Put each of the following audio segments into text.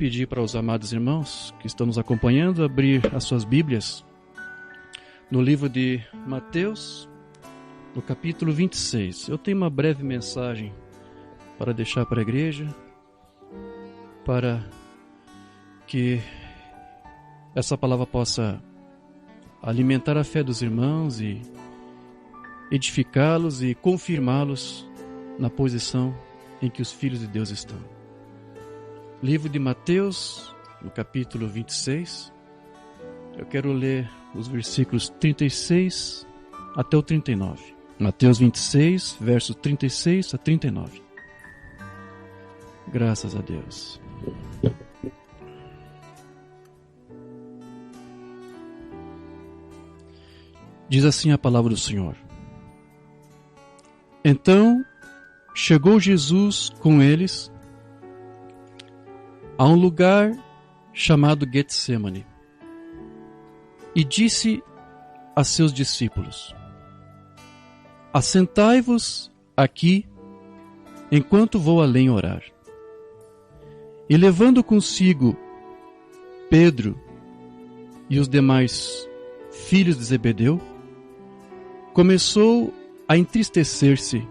pedir para os amados irmãos que estão nos acompanhando abrir as suas Bíblias no livro de Mateus, no capítulo 26. Eu tenho uma breve mensagem para deixar para a igreja, para que essa palavra possa alimentar a fé dos irmãos e edificá-los e confirmá-los na posição em que os filhos de Deus estão. Livro de Mateus, no capítulo 26, eu quero ler os versículos 36 até o 39. Mateus 26, versos 36 a 39. Graças a Deus. Diz assim a palavra do Senhor. Então chegou Jesus com eles a um lugar chamado Getsemane e disse a seus discípulos: assentai-vos aqui enquanto vou além orar. E levando consigo Pedro e os demais filhos de Zebedeu, começou a entristecer-se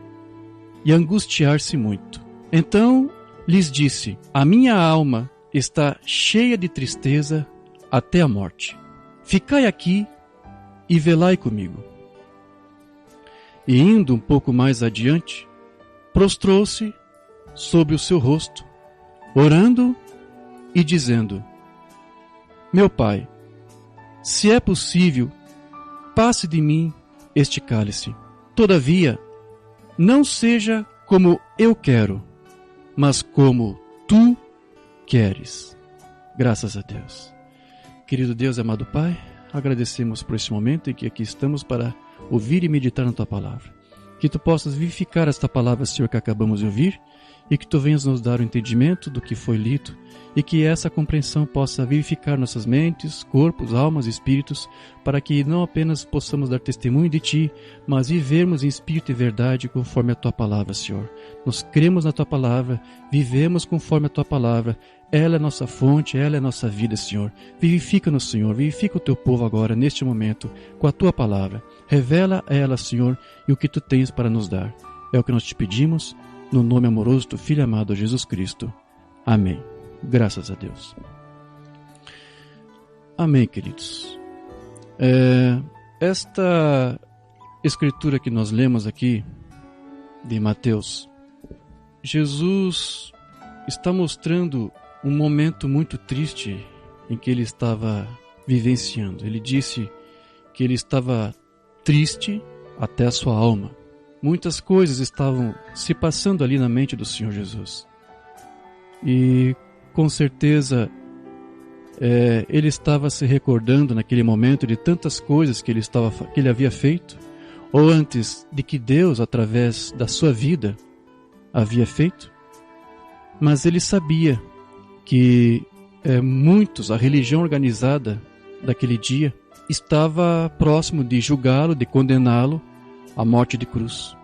e angustiar-se muito. Então lhes disse: a minha alma está cheia de tristeza até a morte. Ficai aqui e velai comigo. E indo um pouco mais adiante, prostrou-se sobre o seu rosto, orando e dizendo: meu Pai, se é possível, passe de mim este cálice. Todavia, não seja como eu quero, mas como tu queres. Graças a Deus. Querido Deus, amado Pai, agradecemos por este momento em que aqui estamos para ouvir e meditar na Tua Palavra. Que Tu possas vivificar esta palavra, Senhor, que acabamos de ouvir, e que Tu venhas nos dar o entendimento do que foi lido, e que essa compreensão possa vivificar nossas mentes, corpos, almas e espíritos, para que não apenas possamos dar testemunho de Ti, mas vivermos em espírito e verdade conforme a Tua palavra, Senhor. Nós cremos na Tua palavra, vivemos conforme a Tua palavra. Ela é nossa fonte, ela é nossa vida, Senhor. Vivifica-nos, Senhor, vivifica o Teu povo agora, neste momento, com a Tua palavra. Revela a ela, Senhor, e o que Tu tens para nos dar. É o que nós te pedimos, no nome amoroso do Filho amado Jesus Cristo. Amém. Graças a Deus. Amém, queridos. Esta escritura que nós lemos aqui, de Mateus, Jesus está mostrando um momento muito triste em que ele estava vivenciando. Ele disse que ele estava triste até a sua alma. Muitas coisas estavam se passando ali na mente do Senhor Jesus. E com certeza ele estava se recordando naquele momento de tantas coisas que ele havia feito, ou antes de que Deus, através da sua vida, havia feito. Mas ele sabia que a religião organizada daquele dia, estava próximo de julgá-lo, de condená-lo à morte de cruz.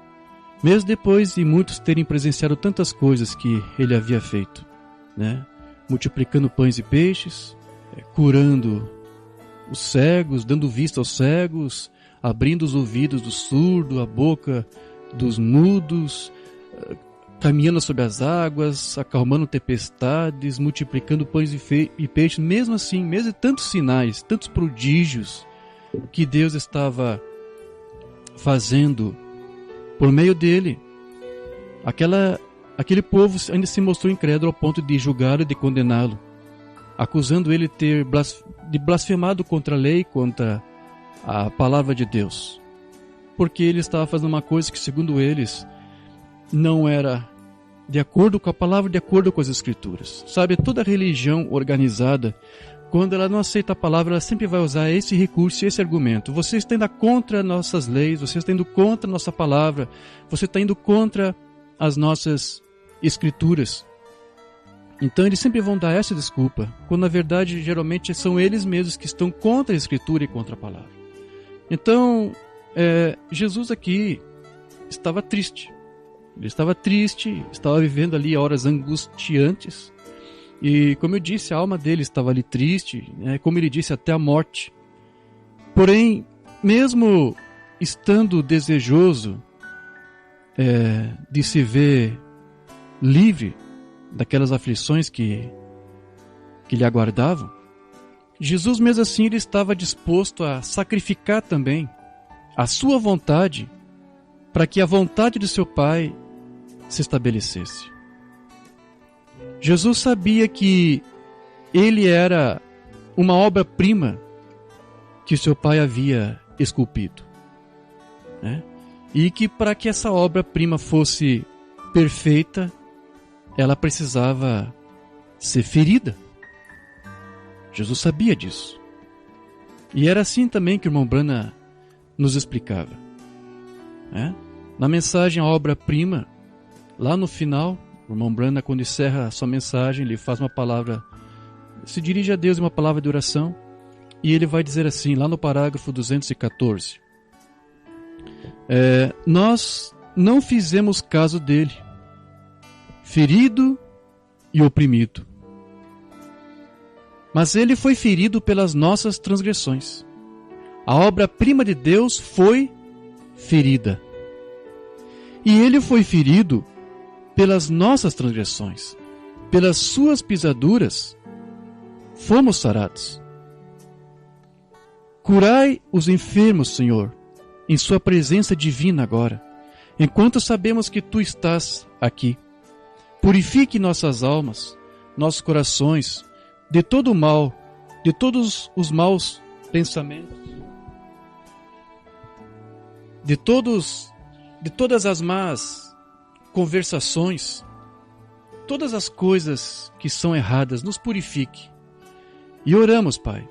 Mesmo depois de muitos terem presenciado tantas coisas que ele havia feito, né? Multiplicando pães e peixes, curando os cegos, dando vista aos cegos, abrindo os ouvidos do surdo, a boca dos mudos, caminhando sobre as águas, acalmando tempestades, multiplicando pães e peixes. Mesmo assim, mesmo tantos sinais, tantos prodígios que Deus estava fazendo por meio dele, aquele povo ainda se mostrou incrédulo ao ponto de julgá-lo e de condená-lo, acusando ele de blasfemado contra a lei, contra a palavra de Deus, porque ele estava fazendo uma coisa que, segundo eles, não era de acordo com a palavra, de acordo com as Escrituras. Sabe, toda religião organizada, quando ela não aceita a palavra, ela sempre vai usar esse recurso, esse argumento. Você está indo contra nossas leis, você está indo contra a nossa palavra, você está indo contra as nossas Escrituras. Então eles sempre vão dar essa desculpa, quando na verdade geralmente são eles mesmos que estão contra a Escritura e contra a palavra. Então Jesus aqui estava triste. Ele estava triste, estava vivendo ali horas angustiantes, E como eu disse, a alma dele estava ali triste, né? Como ele disse, até a morte. Porém, mesmo estando desejoso de se ver livre daquelas aflições que lhe aguardavam, Jesus mesmo assim ele estava disposto a sacrificar também a sua vontade para que a vontade de seu Pai se estabelecesse. Jesus sabia que ele era uma obra-prima que o seu Pai havia esculpido, né? E que para que essa obra-prima fosse perfeita, ela precisava ser ferida. Jesus sabia disso. E era assim também que o irmão Branham nos explicava, né? Na mensagem, a obra-prima, lá no final, o irmão Branham, quando encerra a sua mensagem, ele faz uma palavra, se dirige a Deus em uma palavra de oração, e ele vai dizer assim, lá no parágrafo 214, nós não fizemos caso dele, ferido e oprimido, mas ele foi ferido pelas nossas transgressões. A obra-prima de Deus foi ferida. E ele foi ferido pelas nossas transgressões. Pelas suas pisaduras, fomos sarados. Curai os enfermos, Senhor, em sua presença divina agora, enquanto sabemos que tu estás aqui. Purifique nossas almas, nossos corações, de todo o mal, de todos os maus pensamentos, de todas as más conversações, todas as coisas que são erradas, nos purifique. E oramos, Pai,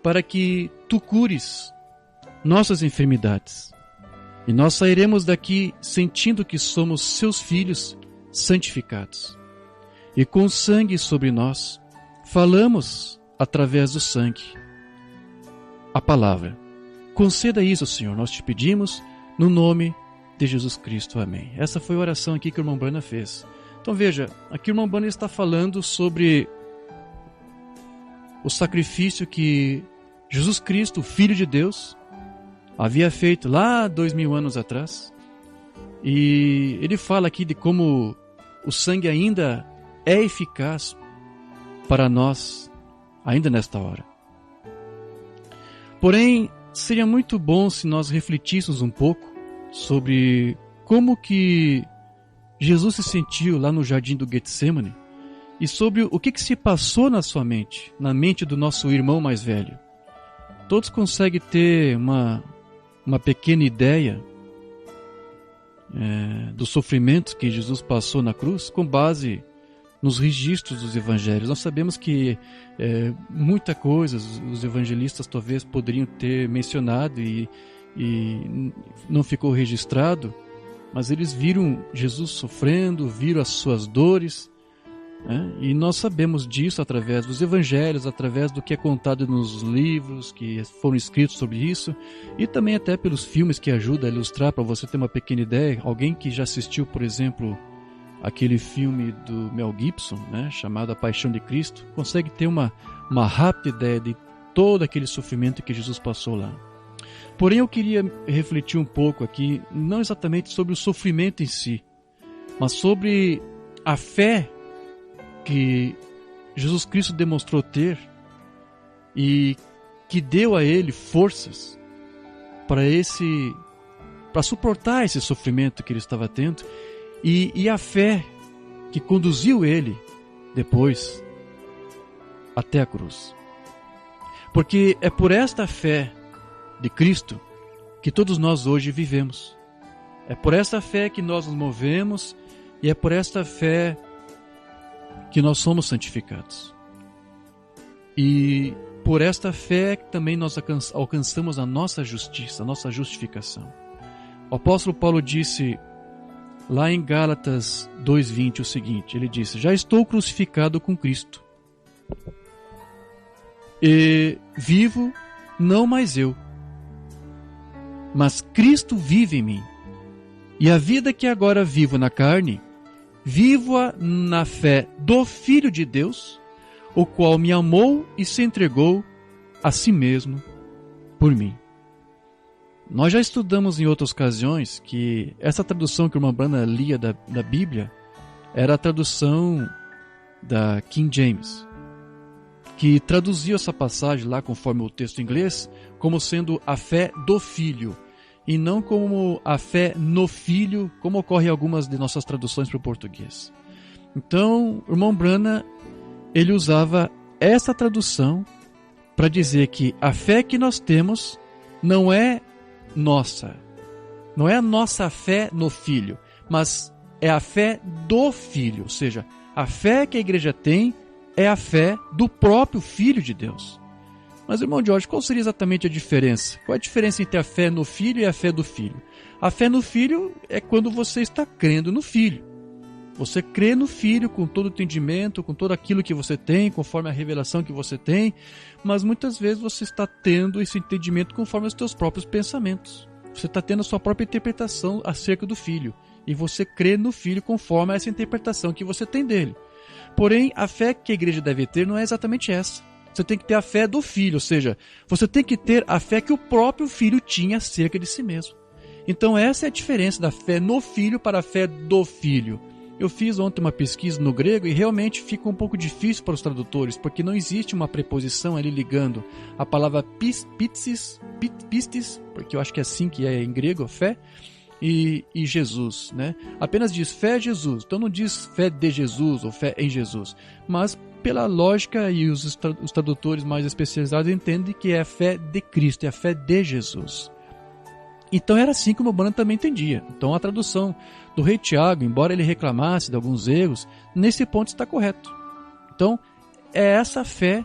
para que tu cures nossas enfermidades. E nós sairemos daqui sentindo que somos seus filhos santificados. E com sangue sobre nós, falamos através do sangue a palavra. Conceda isso, Senhor, nós te pedimos no nome de Jesus Cristo. Amém. Essa foi a oração aqui que o irmão Branham fez. Então veja, aqui o irmão Branham está falando sobre o sacrifício que Jesus Cristo, o Filho de Deus, havia feito lá 2000 anos atrás. E ele fala aqui de como o sangue ainda é eficaz para nós, ainda nesta hora. Porém, seria muito bom se nós refletíssemos um pouco sobre como que Jesus se sentiu lá no jardim do Getsemane e sobre o que se passou na sua mente, na mente do nosso irmão mais velho. Todos conseguem ter uma pequena ideia do sofrimento que Jesus passou na cruz com base nos registros dos evangelhos. Nós sabemos que muita coisa os evangelistas talvez poderiam ter mencionado e não ficou registrado, mas eles viram Jesus sofrendo, viram as suas dores, né? E nós sabemos disso através dos evangelhos, através do que é contado nos livros que foram escritos sobre isso, e também até pelos filmes que ajudam a ilustrar, para você ter uma pequena ideia. Alguém que já assistiu, por exemplo, aquele filme do Mel Gibson, né, chamado A Paixão de Cristo, consegue ter uma rápida ideia de todo aquele sofrimento que Jesus passou lá. Porém, eu queria refletir um pouco aqui, não exatamente sobre o sofrimento em si, mas sobre a fé que Jesus Cristo demonstrou ter e que deu a ele forças para suportar esse sofrimento que ele estava tendo, e a fé que conduziu ele depois até a cruz. Porque é por esta fé de Cristo que todos nós hoje vivemos. É por esta fé que nós nos movemos e é por esta fé que nós somos santificados. E por esta fé que também nós alcançamos a nossa justiça, a nossa justificação. O apóstolo Paulo disse lá em Gálatas 2:20 o seguinte, ele disse: já estou crucificado com Cristo, e vivo não mais eu, mas Cristo vive em mim. E a vida que agora vivo na carne, vivo-a na fé do Filho de Deus, o qual me amou e se entregou a si mesmo por mim. Nós já estudamos em outras ocasiões que essa tradução que o irmão Branham lia da Bíblia era a tradução da King James, que traduziu essa passagem lá conforme o texto em inglês como sendo a fé do Filho e não como a fé no Filho, como ocorre em algumas de nossas traduções para o português. Então, o irmão Branham, ele usava essa tradução para dizer que a fé que nós temos não é nossa, não é a nossa fé no Filho, mas é a fé do Filho, ou seja, a fé que a igreja tem é a fé do próprio Filho de Deus. Mas, irmão Jorge, qual seria exatamente a diferença? Qual é a diferença entre a fé no Filho e a fé do Filho? A fé no Filho é quando você está crendo no Filho. Você crê no Filho com todo o entendimento, com tudo aquilo que você tem, conforme a revelação que você tem, mas muitas vezes você está tendo esse entendimento conforme os seus próprios pensamentos. Você está tendo a sua própria interpretação acerca do Filho, e você crê no Filho conforme essa interpretação que você tem dele. Porém, a fé que a igreja deve ter não é exatamente essa. Você tem que ter a fé do Filho, ou seja, você tem que ter a fé que o próprio Filho tinha acerca de si mesmo. Então essa é a diferença da fé no Filho para a fé do Filho. Eu fiz ontem uma pesquisa no grego e realmente fica um pouco difícil para os tradutores, porque não existe uma preposição ali ligando a palavra pistis, porque eu acho que é assim que é em grego, fé, e Jesus, né? Apenas diz fé em Jesus, então não diz fé de Jesus ou fé em Jesus, mas pela lógica e os tradutores mais especializados entendem que é a fé de Cristo, é a fé de Jesus. Então era assim que o Branham também entendia. Então a tradução do rei Tiago, embora ele reclamasse de alguns erros, nesse ponto está correto. Então é essa fé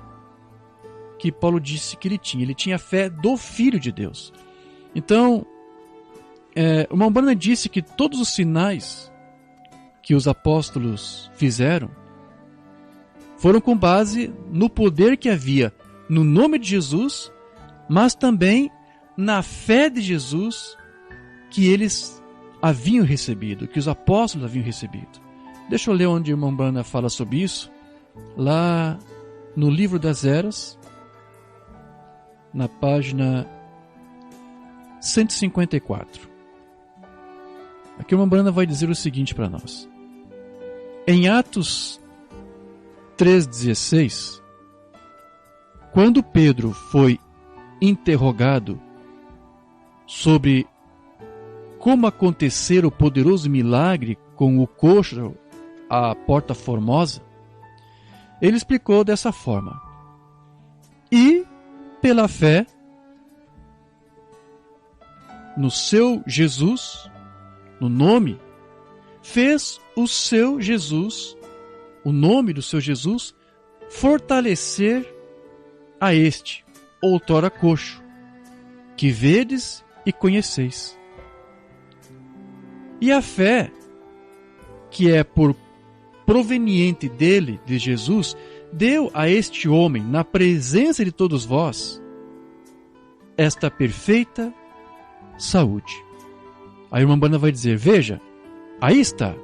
que Paulo disse que ele tinha. Ele tinha a fé do Filho de Deus. Então o irmão Branham disse que todos os sinais que os apóstolos fizeram foram com base no poder que havia no nome de Jesus, mas também na fé de Jesus que eles haviam recebido, que os apóstolos haviam recebido. Deixa eu ler onde o irmão Branham fala sobre isso, lá no livro das Eras, na página 154. Aqui o irmão Branham vai dizer o seguinte para nós. Em Atos 3,16, quando Pedro foi interrogado sobre como acontecer o poderoso milagre com o coxo à Porta Formosa, ele explicou dessa forma: e pela fé no seu Jesus, no nome, fez o seu Jesus, o nome do seu Jesus, fortalecer a este, outrora coxo, que vedes e conheceis. E a fé, que é por proveniente dele, de Jesus, deu a este homem, na presença de todos vós, esta perfeita saúde. Aí a irmã Branham vai dizer, veja, aí está,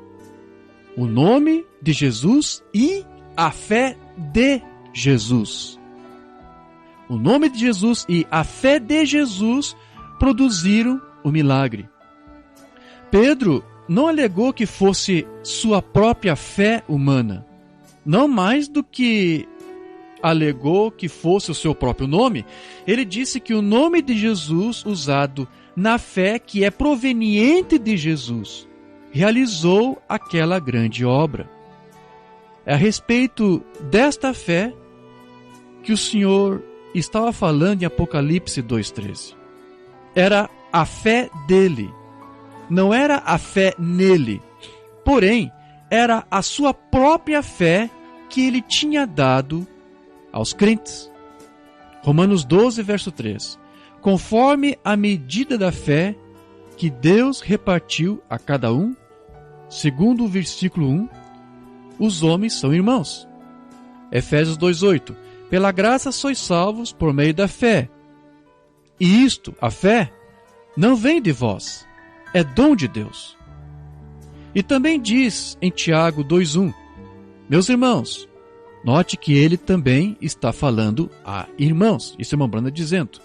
o nome de Jesus e a fé de Jesus. O nome de Jesus e a fé de Jesus produziram o milagre. Pedro não alegou que fosse sua própria fé humana, não mais do que alegou que fosse o seu próprio nome. Ele disse que o nome de Jesus, usado na fé que é proveniente de Jesus, realizou aquela grande obra. É a respeito desta fé que o Senhor estava falando em Apocalipse 2,13. Era a fé dele, não era a fé nele, porém era a sua própria fé que ele tinha dado aos crentes. Romanos 12, verso 3. Conforme a medida da fé que Deus repartiu a cada um, segundo o versículo 1, os homens são irmãos. Efésios 2,8. Pela graça sois salvos por meio da fé. E isto, a fé, não vem de vós, é dom de Deus. E também diz em Tiago 2:1, meus irmãos, note que ele também está falando a irmãos. Isso é uma banda dizendo,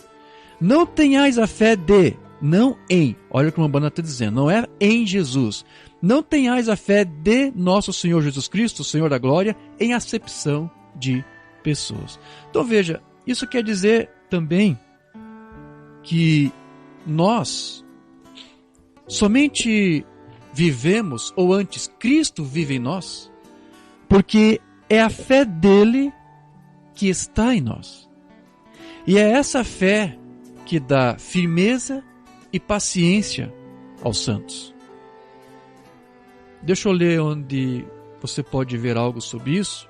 não tenhais a fé de, não em, olha o que uma banda está dizendo, não é em Jesus. Não tenhais a fé de nosso Senhor Jesus Cristo, Senhor da glória, em acepção de pessoas. Então veja, isso quer dizer também que nós somente vivemos, ou antes, Cristo vive em nós, porque é a fé dele que está em nós. E é essa fé que dá firmeza e paciência aos santos. Deixa eu ler onde você pode ver algo sobre isso.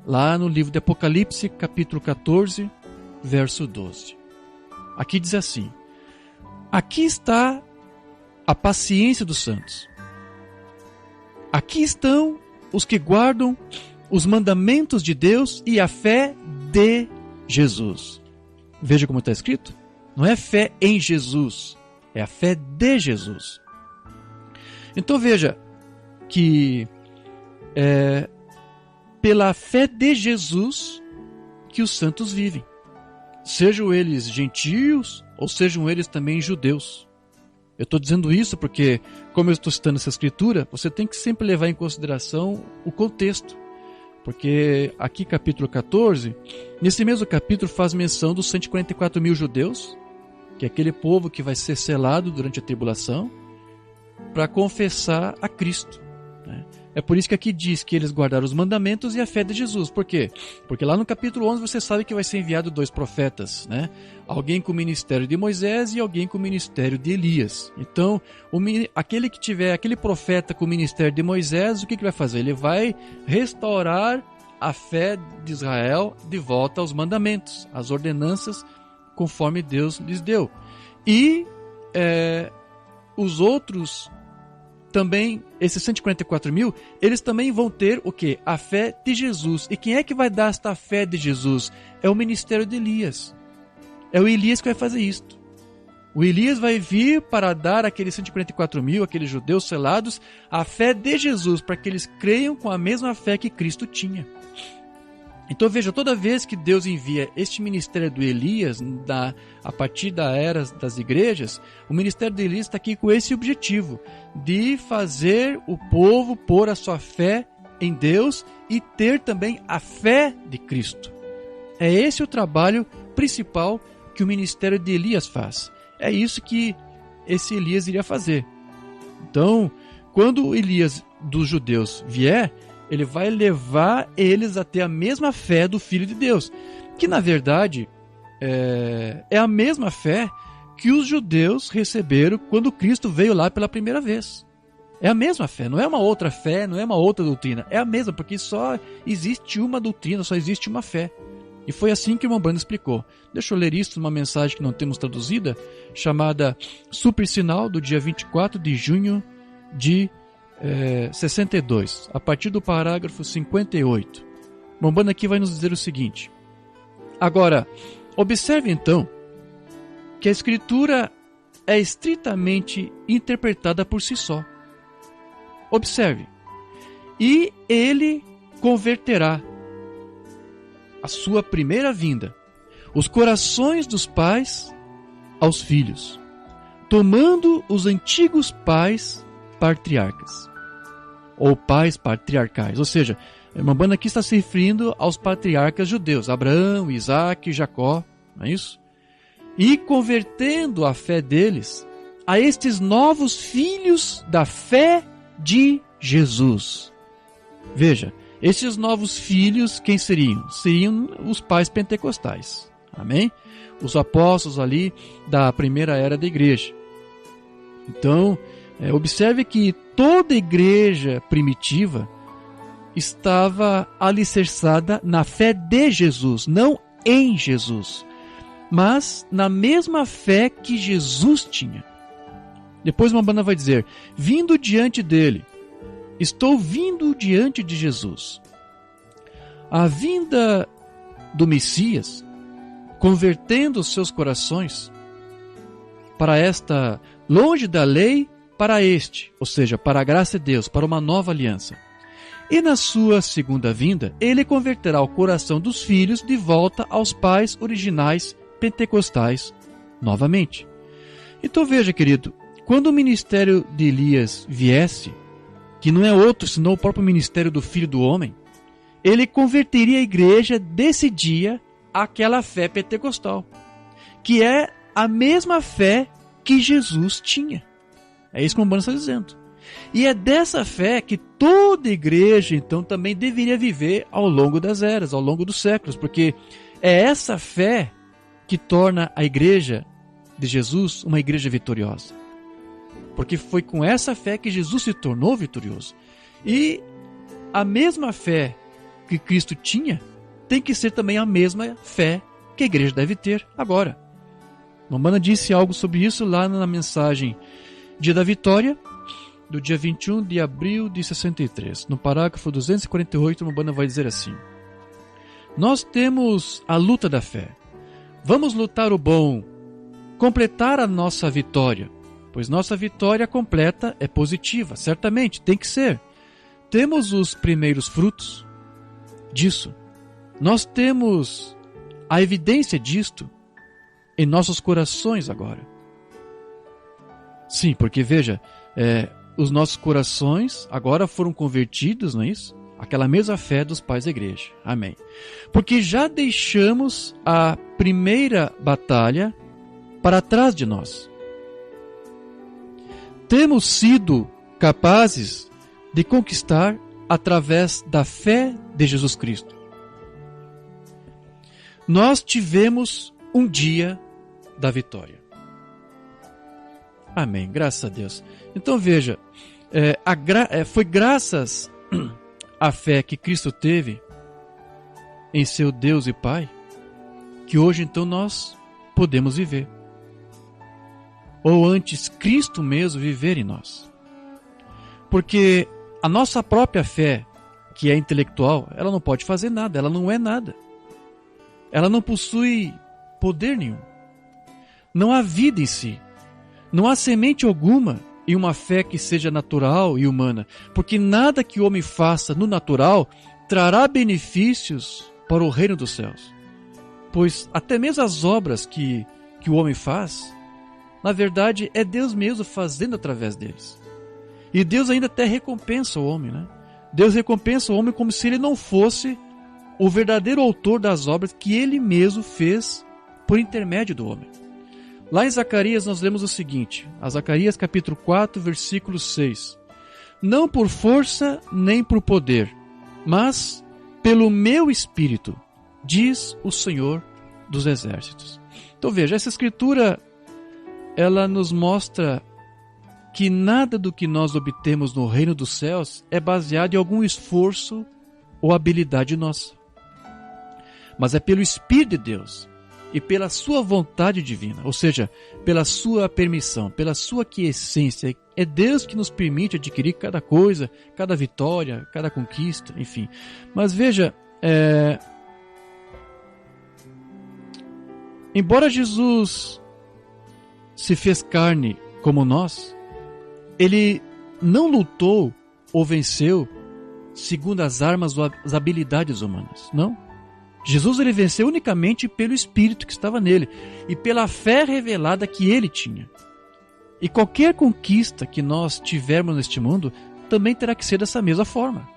Lá no livro de Apocalipse, capítulo 14, verso 12. Aqui diz assim, aqui está a paciência dos santos. Aqui estão os que guardam os mandamentos de Deus e a fé de Jesus. Veja como está escrito. Não é fé em Jesus, é a fé de Jesus. Então veja que é pela fé de Jesus que os santos vivem. Sejam eles gentios ou sejam eles também judeus. Eu estou dizendo isso porque, como eu estou citando essa escritura, você tem que sempre levar em consideração o contexto. Porque aqui capítulo 14, nesse mesmo capítulo faz menção dos 144 mil judeus, que é aquele povo que vai ser selado durante a tribulação, para confessar a Cristo. É por isso que aqui diz que eles guardaram os mandamentos e a fé de Jesus. Por quê? Porque lá no capítulo 11 você sabe que vai ser enviado 2 profetas, né? Alguém com o ministério de Moisés e alguém com o ministério de Elias. Então, aquele profeta com o ministério de Moisés, o que vai fazer? Ele vai restaurar a fé de Israel de volta aos mandamentos, às ordenanças, conforme Deus lhes deu. E os outros também, esses 144 mil, eles também vão ter o quê? A fé de Jesus. E quem é que vai dar esta fé de Jesus? É o ministério de Elias. É o Elias que vai fazer isto. O Elias vai vir para dar àqueles 144 mil, aqueles judeus selados, a fé de Jesus, para que eles creiam com a mesma fé que Cristo tinha. Então veja, toda vez que Deus envia este ministério do Elias, a partir da era das igrejas, o ministério de Elias está aqui com esse objetivo, de fazer o povo pôr a sua fé em Deus e ter também a fé de Cristo. É esse o trabalho principal que o ministério de Elias faz. É isso que esse Elias iria fazer. Então, quando o Elias dos judeus vier, ele vai levar eles a ter a mesma fé do Filho de Deus, que na verdade é a mesma fé que os judeus receberam quando Cristo veio lá pela primeira vez. É a mesma fé, não é uma outra fé, não é uma outra doutrina, é a mesma, porque só existe uma doutrina, só existe uma fé. E foi assim que o irmão Branham explicou. Deixa eu ler isso numa mensagem que não temos traduzida, chamada Super Sinal, do dia 24 de junho de 62, a partir do parágrafo 58. Mombana aqui vai nos dizer o seguinte: agora, observe então que a Escritura é estritamente interpretada por si só. Observe. E ele converterá a sua primeira vinda os corações dos pais aos filhos, tomando os antigos pais patriarcas, ou pais patriarcais, ou seja, Mombana aqui está se referindo aos patriarcas judeus, Abraão, Isaac e Jacó, não é isso? E convertendo a fé deles a estes novos filhos da fé de Jesus. Veja, estes novos filhos, quem seriam? Seriam os pais pentecostais, amém? Os apóstolos ali da primeira era da igreja. Então, observe que toda igreja primitiva estava alicerçada na fé de Jesus, não em Jesus, mas na mesma fé que Jesus tinha. Depois uma banda vai dizer, vindo diante dele, estou vindo diante de Jesus. A vinda do Messias, convertendo os seus corações para esta, longe da lei para este, ou seja, para a graça de Deus, para uma nova aliança. E na sua segunda vinda, ele converterá o coração dos filhos de volta aos pais originais pentecostais novamente. Então veja, querido, quando o ministério de Elias viesse, que não é outro senão o próprio ministério do Filho do Homem, ele converteria a igreja desse dia àquela fé pentecostal, que é a mesma fé que Jesus tinha. É isso que o Umbanda está dizendo. E é dessa fé que toda igreja, então, também deveria viver ao longo das eras, ao longo dos séculos, porque é essa fé que torna a igreja de Jesus uma igreja vitoriosa. Porque foi com essa fé que Jesus se tornou vitorioso. E a mesma fé que Cristo tinha tem que ser também a mesma fé que a igreja deve ter agora. Umbanda disse algo sobre isso lá na mensagem Dia da Vitória, do dia 21 de abril de 63. No parágrafo 248, Umbanda vai dizer assim: nós temos a luta da fé. Vamos lutar o bom, completar a nossa vitória, pois nossa vitória completa é positiva, certamente, tem que ser. Temos os primeiros frutos disso. Nós temos a evidência disto em nossos corações agora. Sim, porque veja, os nossos corações agora foram convertidos, não é isso? Aquela mesma fé dos pais da igreja. Amém. Porque já deixamos a primeira batalha para trás de nós. Temos sido capazes de conquistar através da fé de Jesus Cristo. Nós tivemos um dia da vitória. Amém, graças a Deus. Então veja, foi graças à fé que Cristo teve em seu Deus e Pai que hoje então nós podemos viver. Ou antes, Cristo mesmo viver em nós. Porque a nossa própria fé, que é intelectual, ela não pode fazer nada, ela não é nada. Ela não possui poder nenhum. Não há vida em si. Não há semente alguma em uma fé que seja natural e humana, porque nada que o homem faça no natural trará benefícios para o reino dos céus. Pois até mesmo as obras que o homem faz, na verdade é Deus mesmo fazendo através deles. E Deus ainda até recompensa o homem, né? Deus recompensa o homem como se ele não fosse o verdadeiro autor das obras que ele mesmo fez por intermédio do homem. Lá em Zacarias nós lemos o seguinte, a Zacarias capítulo 4, versículo 6. Não por força nem por poder, mas pelo meu espírito, diz o Senhor dos Exércitos. Então veja, essa escritura, ela nos mostra que nada do que nós obtemos no reino dos céus é baseado em algum esforço ou habilidade nossa. Mas é pelo Espírito de Deus e pela sua vontade divina, ou seja, pela sua permissão, pela sua quiescência. É Deus que nos permite adquirir cada coisa, cada vitória, cada conquista, enfim. Mas veja, embora Jesus se fez carne como nós, ele não lutou ou venceu segundo as armas ou as habilidades humanas, não. Jesus ele venceu unicamente pelo Espírito que estava nele e pela fé revelada que ele tinha. E qualquer conquista que nós tivermos neste mundo também terá que ser dessa mesma forma.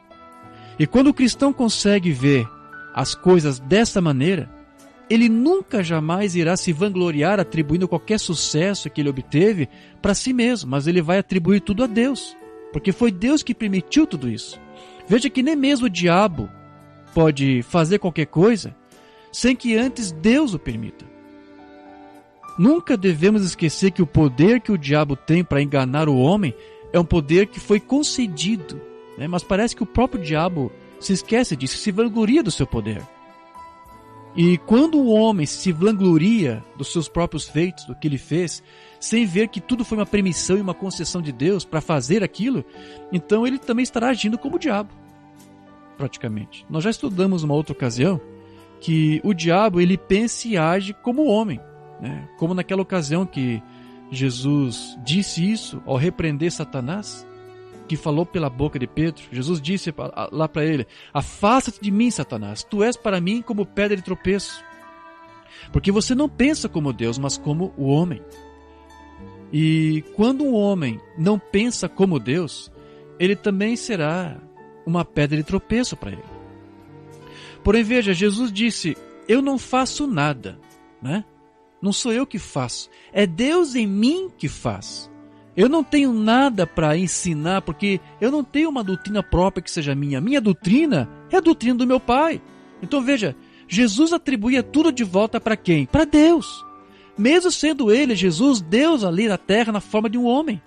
E quando o cristão consegue ver as coisas dessa maneira, ele nunca jamais irá se vangloriar atribuindo qualquer sucesso que ele obteve para si mesmo, mas ele vai atribuir tudo a Deus, porque foi Deus que permitiu tudo isso. Veja que nem mesmo o diabo pode fazer qualquer coisa sem que antes Deus o permita. Nunca devemos esquecer que o poder que o diabo tem para enganar o homem é um poder que foi concedido, né? Mas parece que o próprio diabo se esquece disso, se vangloria do seu poder. E quando o homem se vangloria dos seus próprios feitos, do que ele fez, sem ver que tudo foi uma permissão e uma concessão de Deus para fazer aquilo, então ele também estará agindo como o diabo. Praticamente. Nós já estudamos uma outra ocasião que o diabo ele pensa e age como o homem, né? Como naquela ocasião que Jesus disse isso ao repreender Satanás, que falou pela boca de Pedro. Jesus disse lá para ele: afasta-te de mim, Satanás, tu és para mim como pedra de tropeço, porque você não pensa como Deus, mas como o homem. E quando um homem não pensa como Deus, ele também será uma pedra de tropeço para ele. Porém, veja, Jesus disse: eu não faço nada, né? Não sou eu que faço, é Deus em mim que faz. Eu não tenho nada para ensinar, porque eu não tenho uma doutrina própria que seja minha. Minha doutrina é a doutrina do meu Pai. Então veja, Jesus atribuía tudo de volta para quem? Para Deus. Mesmo sendo ele, Jesus, Deus ali na terra na forma de um homem.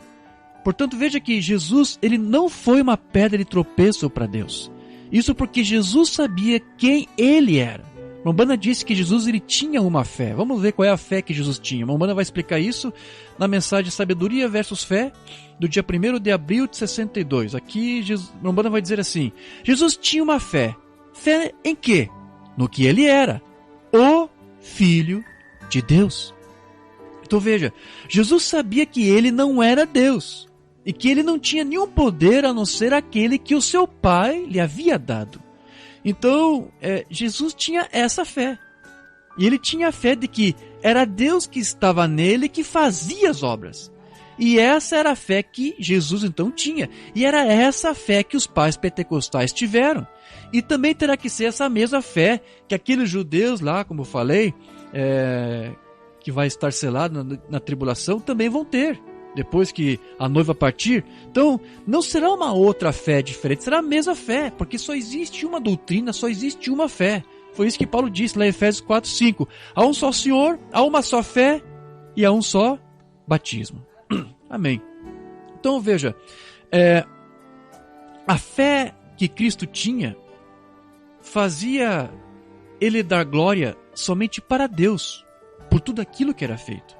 Portanto, veja que Jesus, ele não foi uma pedra de tropeço para Deus. Isso porque Jesus sabia quem ele era. Mombana disse que Jesus ele tinha uma fé. Vamos ver qual é a fé que Jesus tinha. Mombana vai explicar isso na mensagem Sabedoria versus Fé, do dia 1º de abril de 62. Aqui, Mombana vai dizer assim: Jesus tinha uma fé. Fé em quê? No que ele era, o Filho de Deus. Então veja, Jesus sabia que ele não era Deus e que ele não tinha nenhum poder a não ser aquele que o seu Pai lhe havia dado. Então, Jesus tinha essa fé. E ele tinha a fé de que era Deus que estava nele que fazia as obras. E essa era a fé que Jesus então tinha. E era essa fé que os pais pentecostais tiveram. E também terá que ser essa mesma fé que aqueles judeus lá, como eu falei, que vai estar selado na tribulação, também vão ter, depois que a noiva partir. Então, não será uma outra fé diferente, será a mesma fé, porque só existe uma doutrina, só existe uma fé. Foi isso que Paulo disse lá em Efésios 4:5. Há um só Senhor, há uma só fé e há um só batismo. Amém. Então, veja, a fé que Cristo tinha fazia ele dar glória somente para Deus, por tudo aquilo que era feito.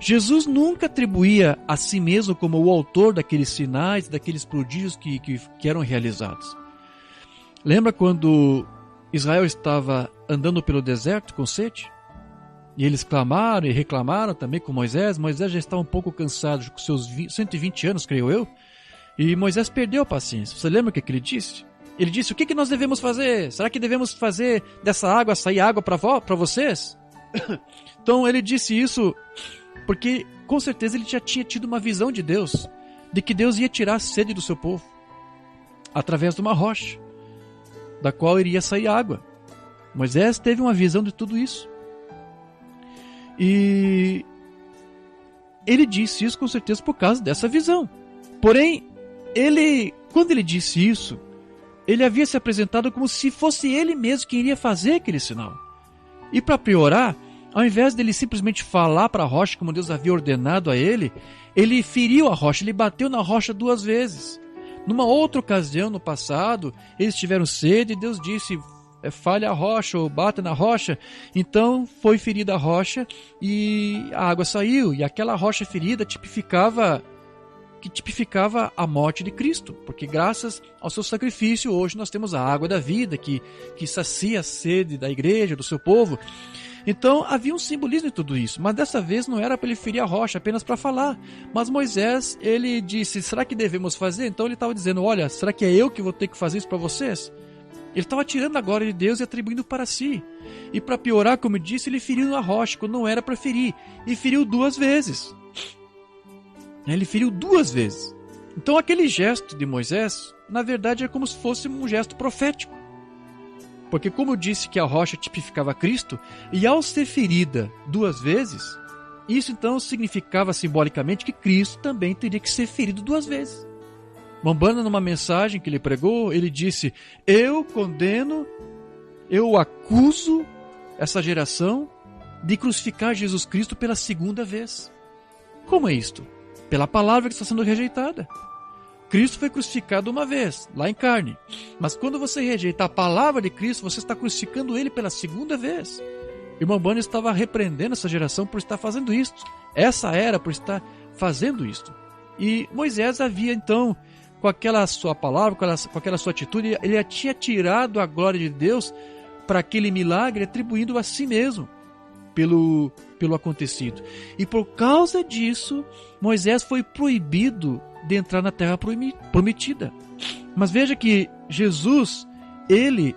Jesus nunca atribuía a si mesmo como o autor daqueles sinais, daqueles prodígios que eram realizados. Lembra quando Israel estava andando pelo deserto com sede? E eles clamaram e reclamaram também com Moisés. Moisés já estava um pouco cansado, com seus 120 anos, creio eu. E Moisés perdeu a paciência. Você lembra o que ele disse? Ele disse: o que nós devemos fazer? Será que devemos fazer dessa água sair água para vocês? Então ele disse isso porque com certeza ele já tinha tido uma visão de Deus, de que Deus ia tirar a sede do seu povo através de uma rocha, da qual iria sair água. Moisés teve uma visão de tudo isso. E ele disse isso com certeza por causa dessa visão. Porém, quando ele disse isso, ele havia se apresentado como se fosse ele mesmo quem iria fazer aquele sinal. E para piorar, ao invés dele simplesmente falar para a rocha como Deus havia ordenado a ele, ele feriu a rocha, ele bateu na rocha 2 vezes. Numa outra ocasião no passado, eles tiveram sede e Deus disse: falhe a rocha ou bata na rocha. Então foi ferida a rocha e a água saiu. E aquela rocha ferida tipificava a morte de Cristo, porque graças ao seu sacrifício hoje nós temos a água da vida que sacia a sede da igreja, do seu povo. Então havia um simbolismo em tudo isso, mas dessa vez não era para ele ferir a rocha, apenas para falar. Mas Moisés, ele disse: será que devemos fazer? Então ele estava dizendo: olha, será que é eu que vou ter que fazer isso para vocês? Ele estava tirando a glória de Deus e atribuindo para si. E para piorar, como eu disse, ele feriu a rocha quando não era para ferir, e feriu 2 vezes. Ele feriu 2 vezes. Então aquele gesto de Moisés, na verdade, é como se fosse um gesto profético. Porque como eu disse que a rocha tipificava Cristo, e ao ser ferida 2 vezes, isso então significava simbolicamente que Cristo também teria que ser ferido 2 vezes. Mombana, numa mensagem que ele pregou, ele disse: eu condeno, eu acuso essa geração de crucificar Jesus Cristo pela 2ª vez. Como é isto? Pela palavra que está sendo rejeitada. Cristo foi crucificado 1 vez, lá em carne. Mas quando você rejeita a palavra de Cristo, você está crucificando ele pela 2ª vez. E Mombana estava repreendendo essa geração por estar fazendo isto. Essa era por estar fazendo isto. E Moisés havia então, com aquela sua palavra, com aquela sua atitude, ele tinha tirado a glória de Deus para aquele milagre, atribuindo a si mesmo. pelo acontecido. E por causa disso, Moisés foi proibido de entrar na terra prometida. Mas veja que Jesus,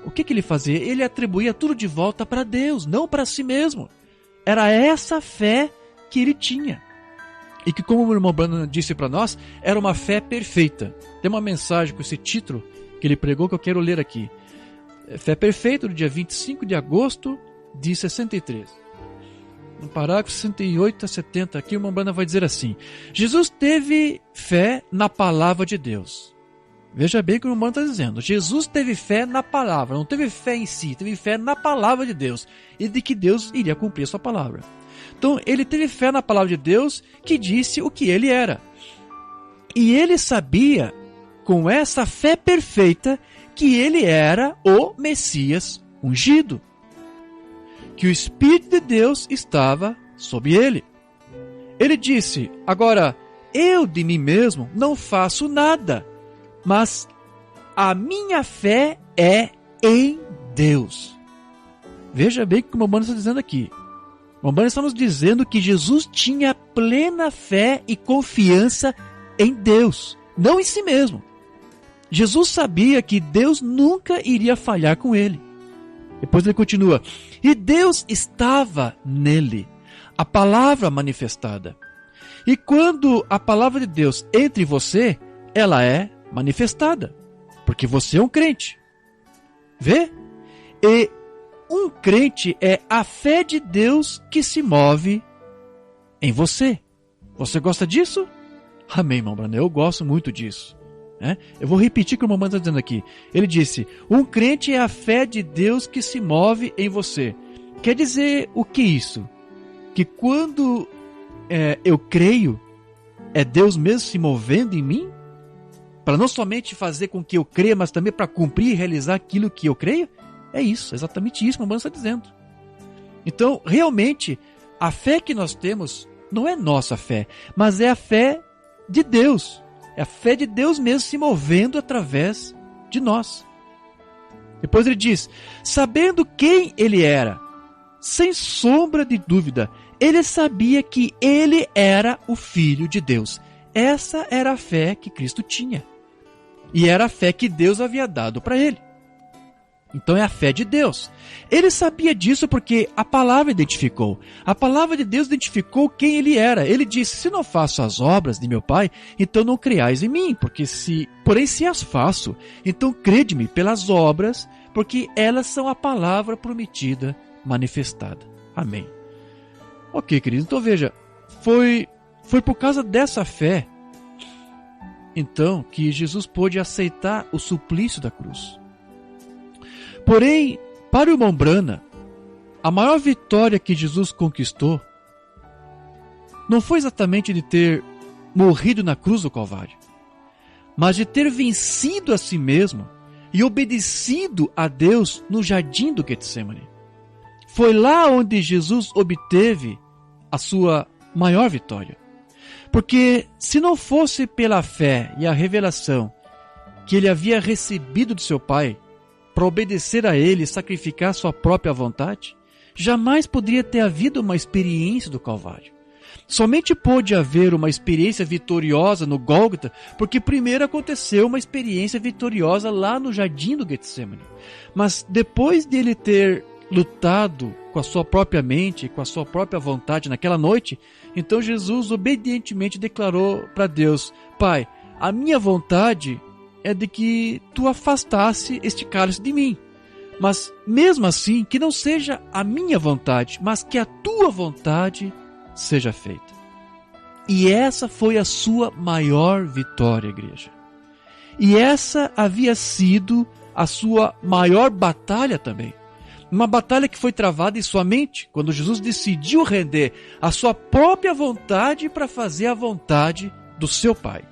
o que ele fazia? Ele atribuía tudo de volta para Deus, não para si mesmo. Era essa fé que ele tinha. E que, como o irmão Branham disse para nós, era uma fé perfeita. Tem uma mensagem com esse título que ele pregou que eu quero ler aqui. Fé perfeita, do dia 25 de agosto de 63. No parágrafo 68 a 70, aqui o irmão Branham vai dizer assim: Jesus teve fé na palavra de Deus. Veja bem o que o irmão está dizendo. Jesus teve fé na palavra, não teve fé em si, teve fé na palavra de Deus e de que Deus iria cumprir a sua palavra. Então, ele teve fé na palavra de Deus que disse o que ele era. E ele sabia, com essa fé perfeita, que ele era o Messias ungido. Que o Espírito de Deus estava sobre ele. Ele disse: agora, eu de mim mesmo não faço nada, mas a minha fé é em Deus. Veja bem o que o Mombana está dizendo aqui. O Mombana está nos dizendo que Jesus tinha plena fé e confiança em Deus, não em si mesmo. Jesus sabia que Deus nunca iria falhar com ele. Depois ele continua: e Deus estava nele, a palavra manifestada. E quando a palavra de Deus entra em você, ela é manifestada, porque você é um crente. Vê? E um crente é a fé de Deus que se move em você. Você gosta disso? Amém, irmão Branham, eu gosto muito disso. Eu vou repetir o que o irmão está dizendo aqui. Ele disse: um crente é a fé de Deus que se move em você. Quer dizer o que isso? Que quando eu creio, é Deus mesmo se movendo em mim? Para não somente fazer com que eu creia, mas também para cumprir e realizar aquilo que eu creio? É isso, exatamente isso que o irmão está dizendo. Então, realmente, a fé que nós temos não é nossa fé, mas é a fé de Deus. É a fé de Deus mesmo se movendo através de nós. Depois ele diz: sabendo quem ele era, sem sombra de dúvida, ele sabia que ele era o Filho de Deus. Essa era a fé que Cristo tinha. E era a fé que Deus havia dado para ele. Então é a fé de Deus. Ele sabia disso porque a palavra identificou. A palavra de Deus identificou quem ele era. Ele disse: se não faço as obras de meu Pai, então não creais em mim. Porém se as faço, então crede-me pelas obras, porque elas são a palavra prometida, manifestada. Amém. Ok, querido. Então veja, foi por causa dessa fé, então, que Jesus pôde aceitar o suplício da cruz. Porém, para o irmão Branham, a maior vitória que Jesus conquistou não foi exatamente de ter morrido na cruz do Calvário, mas de ter vencido a si mesmo e obedecido a Deus no jardim do Getsemane. Foi lá onde Jesus obteve a sua maior vitória. Porque se não fosse pela fé e a revelação que ele havia recebido do seu Pai, para obedecer a ele e sacrificar sua própria vontade, jamais poderia ter havido uma experiência do Calvário. Somente pôde haver uma experiência vitoriosa no Gólgota, porque primeiro aconteceu uma experiência vitoriosa lá no jardim do Getsemane. Mas depois de ele ter lutado com a sua própria mente, com a sua própria vontade naquela noite, então Jesus obedientemente declarou para Deus: Pai, a minha vontade é de que tu afastasse este cálice de mim. Mas mesmo assim, que não seja a minha vontade, mas que a tua vontade seja feita. E essa foi a sua maior vitória, igreja. E essa havia sido a sua maior batalha também. Uma batalha que foi travada em sua mente, quando Jesus decidiu render a sua própria vontade para fazer a vontade do seu Pai.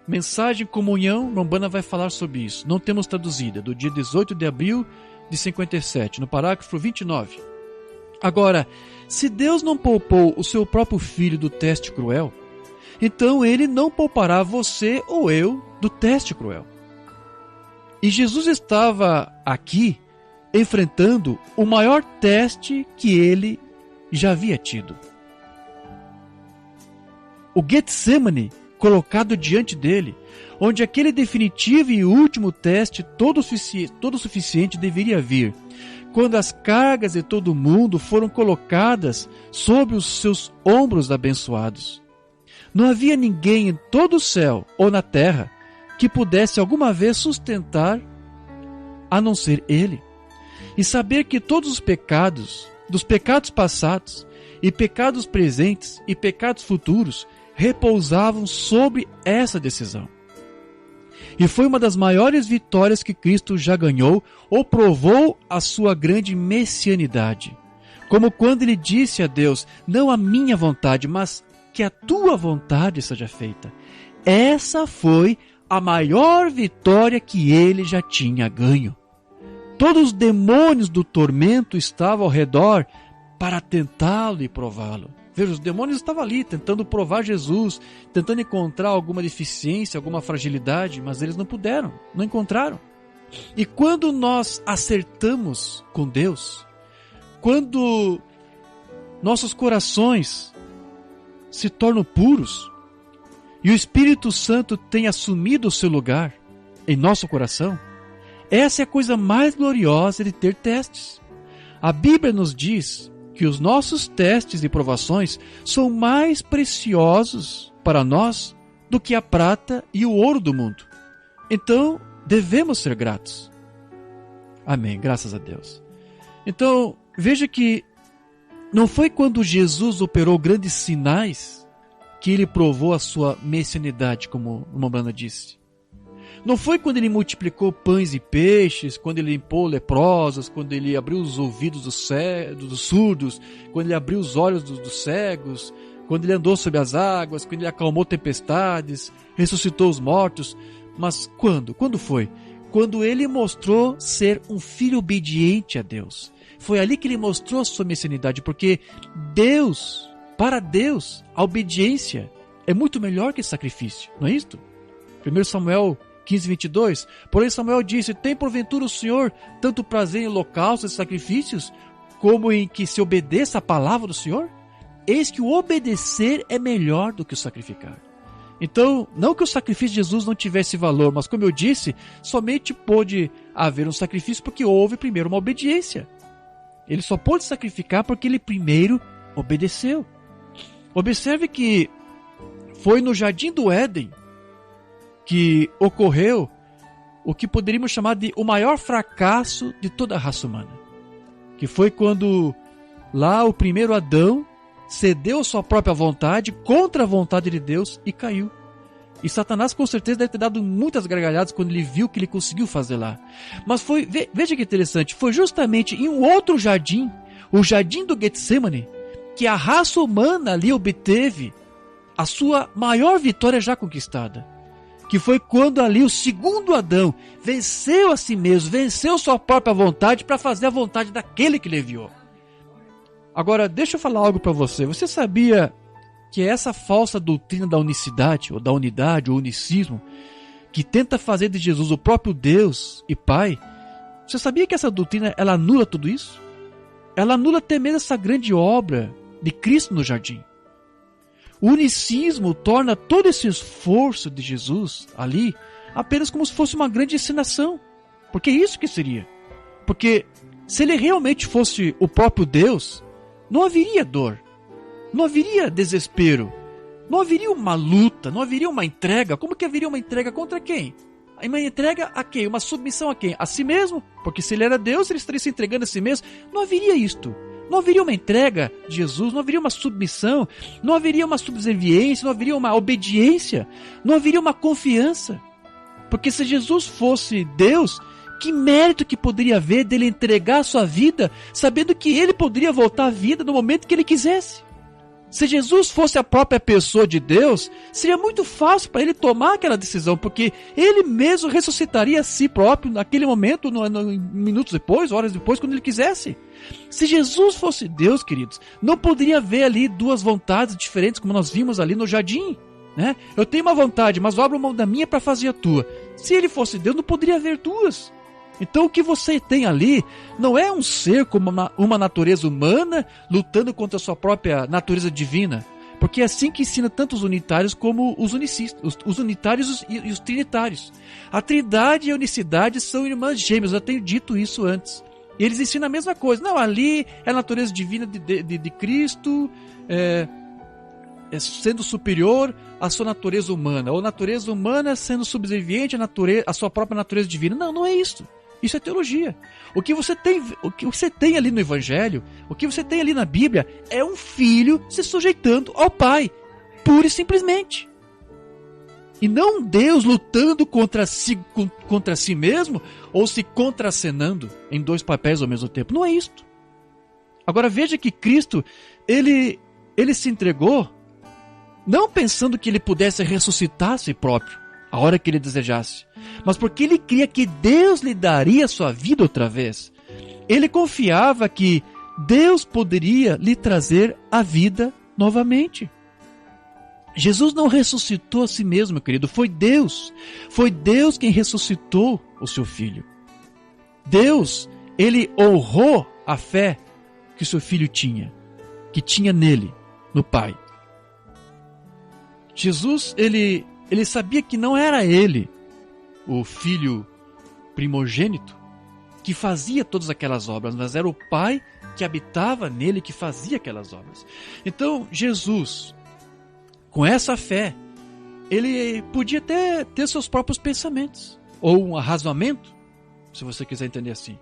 Mensagem Comunhão, Mombana vai falar sobre isso. Não temos traduzida, do dia 18 de abril de 57, no parágrafo 29. Agora, se Deus não poupou o seu próprio Filho do teste cruel, então Ele não poupará você ou eu do teste cruel. E Jesus estava aqui enfrentando o maior teste que ele já havia tido. O Getsemane colocado diante dele, onde aquele definitivo e último teste todo suficiente deveria vir, quando as cargas de todo mundo foram colocadas sobre os seus ombros abençoados. Não havia ninguém em todo o céu ou na terra que pudesse alguma vez sustentar a não ser ele. E saber que todos os pecados, dos pecados passados e pecados presentes e pecados futuros, repousavam sobre essa decisão. E foi uma das maiores vitórias que Cristo já ganhou ou provou a sua grande messianidade. Como quando ele disse a Deus, não a minha vontade, mas que a tua vontade seja feita. Essa foi a maior vitória que ele já tinha ganho. Todos os demônios do tormento estavam ao redor para tentá-lo e prová-lo. Veja, os demônios estavam ali tentando provar Jesus, tentando encontrar alguma deficiência, alguma fragilidade, mas eles não puderam, não encontraram. E quando nós acertamos com Deus, quando nossos corações se tornam puros e o Espírito Santo tem assumido o seu lugar em nosso coração, essa é a coisa mais gloriosa de ter testes. A Bíblia nos diz que os nossos testes e provações são mais preciosos para nós do que a prata e o ouro do mundo. Então, devemos ser gratos. Amém, graças a Deus. Então, veja que não foi quando Jesus operou grandes sinais que ele provou a sua messianidade, como o Mombrana disse. Não foi quando ele multiplicou pães e peixes, quando ele limpou leprosos, quando ele abriu os ouvidos dos surdos, quando ele abriu os olhos dos cegos, quando ele andou sobre as águas, quando ele acalmou tempestades, ressuscitou os mortos. Mas quando? Quando foi? Quando ele mostrou ser um filho obediente a Deus. Foi ali que ele mostrou a sua messianidade, porque Deus, para Deus, a obediência é muito melhor que sacrifício, não é isto? 1 Samuel 15:22, porém Samuel disse, tem porventura o Senhor tanto prazer em holocaustos e sacrifícios, como em que se obedeça a palavra do Senhor? Eis que o obedecer é melhor do que o sacrificar. Então, não que o sacrifício de Jesus não tivesse valor, mas como eu disse, somente pôde haver um sacrifício porque houve primeiro uma obediência. Ele só pôde sacrificar porque ele primeiro obedeceu. Observe que foi no Jardim do Éden que ocorreu o que poderíamos chamar de o maior fracasso de toda a raça humana. Que foi quando lá o primeiro Adão cedeu sua própria vontade contra a vontade de Deus e caiu. E Satanás com certeza deve ter dado muitas gargalhadas quando ele viu o que ele conseguiu fazer lá. Mas foi, veja que interessante, foi justamente em um outro jardim, o jardim do Getsemane, que a raça humana ali obteve a sua maior vitória já conquistada. Que foi quando ali o segundo Adão venceu a si mesmo, venceu sua própria vontade para fazer a vontade daquele que lhe enviou. Agora, deixa eu falar algo para você. Você sabia que essa falsa doutrina da unicidade, ou da unidade, ou unicismo, que tenta fazer de Jesus o próprio Deus e Pai, você sabia que essa doutrina, ela anula tudo isso? Ela anula até mesmo essa grande obra de Cristo no jardim. O unicismo torna todo esse esforço de Jesus ali apenas como se fosse uma grande encenação. Porque é isso que seria. Porque se ele realmente fosse o próprio Deus, não haveria dor, não haveria desespero, não haveria uma luta, não haveria uma entrega. Como que haveria uma entrega contra quem? Uma entrega a quem? Uma submissão a quem? A si mesmo? Porque se ele era Deus, ele estaria se entregando a si mesmo. Não haveria isto. Não haveria uma entrega de Jesus, não haveria uma submissão, não haveria uma subserviência, não haveria uma obediência, não haveria uma confiança. Porque se Jesus fosse Deus, que mérito que poderia haver dele entregar a sua vida, sabendo que ele poderia voltar à vida no momento que ele quisesse? Se Jesus fosse a própria pessoa de Deus, seria muito fácil para ele tomar aquela decisão, porque ele mesmo ressuscitaria a si próprio naquele momento, minutos depois, horas depois, quando ele quisesse. Se Jesus fosse Deus, queridos, não poderia haver ali duas vontades diferentes, como nós vimos ali no jardim, né? Eu tenho uma vontade, mas eu abro mão da minha para fazer a tua. Se ele fosse Deus, não poderia haver duas. Então o que você tem ali não é um ser como uma natureza humana lutando contra a sua própria natureza divina. Porque é assim que ensina tanto os unitários como os unicistas, os unitários e os trinitários. A trindade e a unicidade são irmãs gêmeas, eu tenho dito isso antes. E eles ensinam a mesma coisa. Não, ali é a natureza divina de Cristo, sendo superior à sua natureza humana. Ou a natureza humana sendo subserviente à sua própria natureza divina. Não, não é isso. Isso é teologia. O que você tem ali no Evangelho, o que você tem ali na Bíblia, é um filho se sujeitando ao Pai, pura e simplesmente. E não um Deus lutando contra si mesmo, ou se contracenando em dois papéis ao mesmo tempo. Não é isto. Agora veja que Cristo, ele se entregou, não pensando que ele pudesse ressuscitar a si próprio, a hora que ele desejasse, mas porque ele cria que Deus lhe daria a sua vida outra vez. Ele confiava que Deus poderia lhe trazer a vida novamente. Jesus não ressuscitou a si mesmo, querido, foi Deus. Foi Deus quem ressuscitou o seu filho. Deus, ele honrou a fé que o seu filho tinha, que tinha nele, no Pai. Jesus, ele sabia que não era ele, o filho primogênito, que fazia todas aquelas obras, mas era o Pai que habitava nele, que fazia aquelas obras. Então, Jesus, com essa fé, ele podia até ter seus próprios pensamentos, ou um arrazoamento, se você quiser entender assim.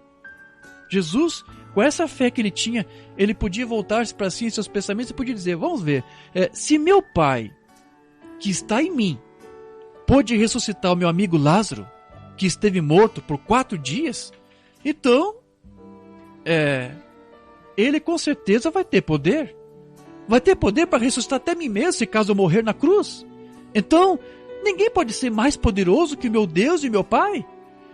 Jesus, com essa fé que ele tinha, ele podia voltar-se para si em seus pensamentos e podia dizer, vamos ver, se meu Pai, que está em mim, pôde ressuscitar o meu amigo Lázaro, que esteve morto por 4 dias, então, ele com certeza vai ter poder. Vai ter poder para ressuscitar até mim mesmo, se caso eu morrer na cruz. Então, ninguém pode ser mais poderoso que o meu Deus e meu Pai.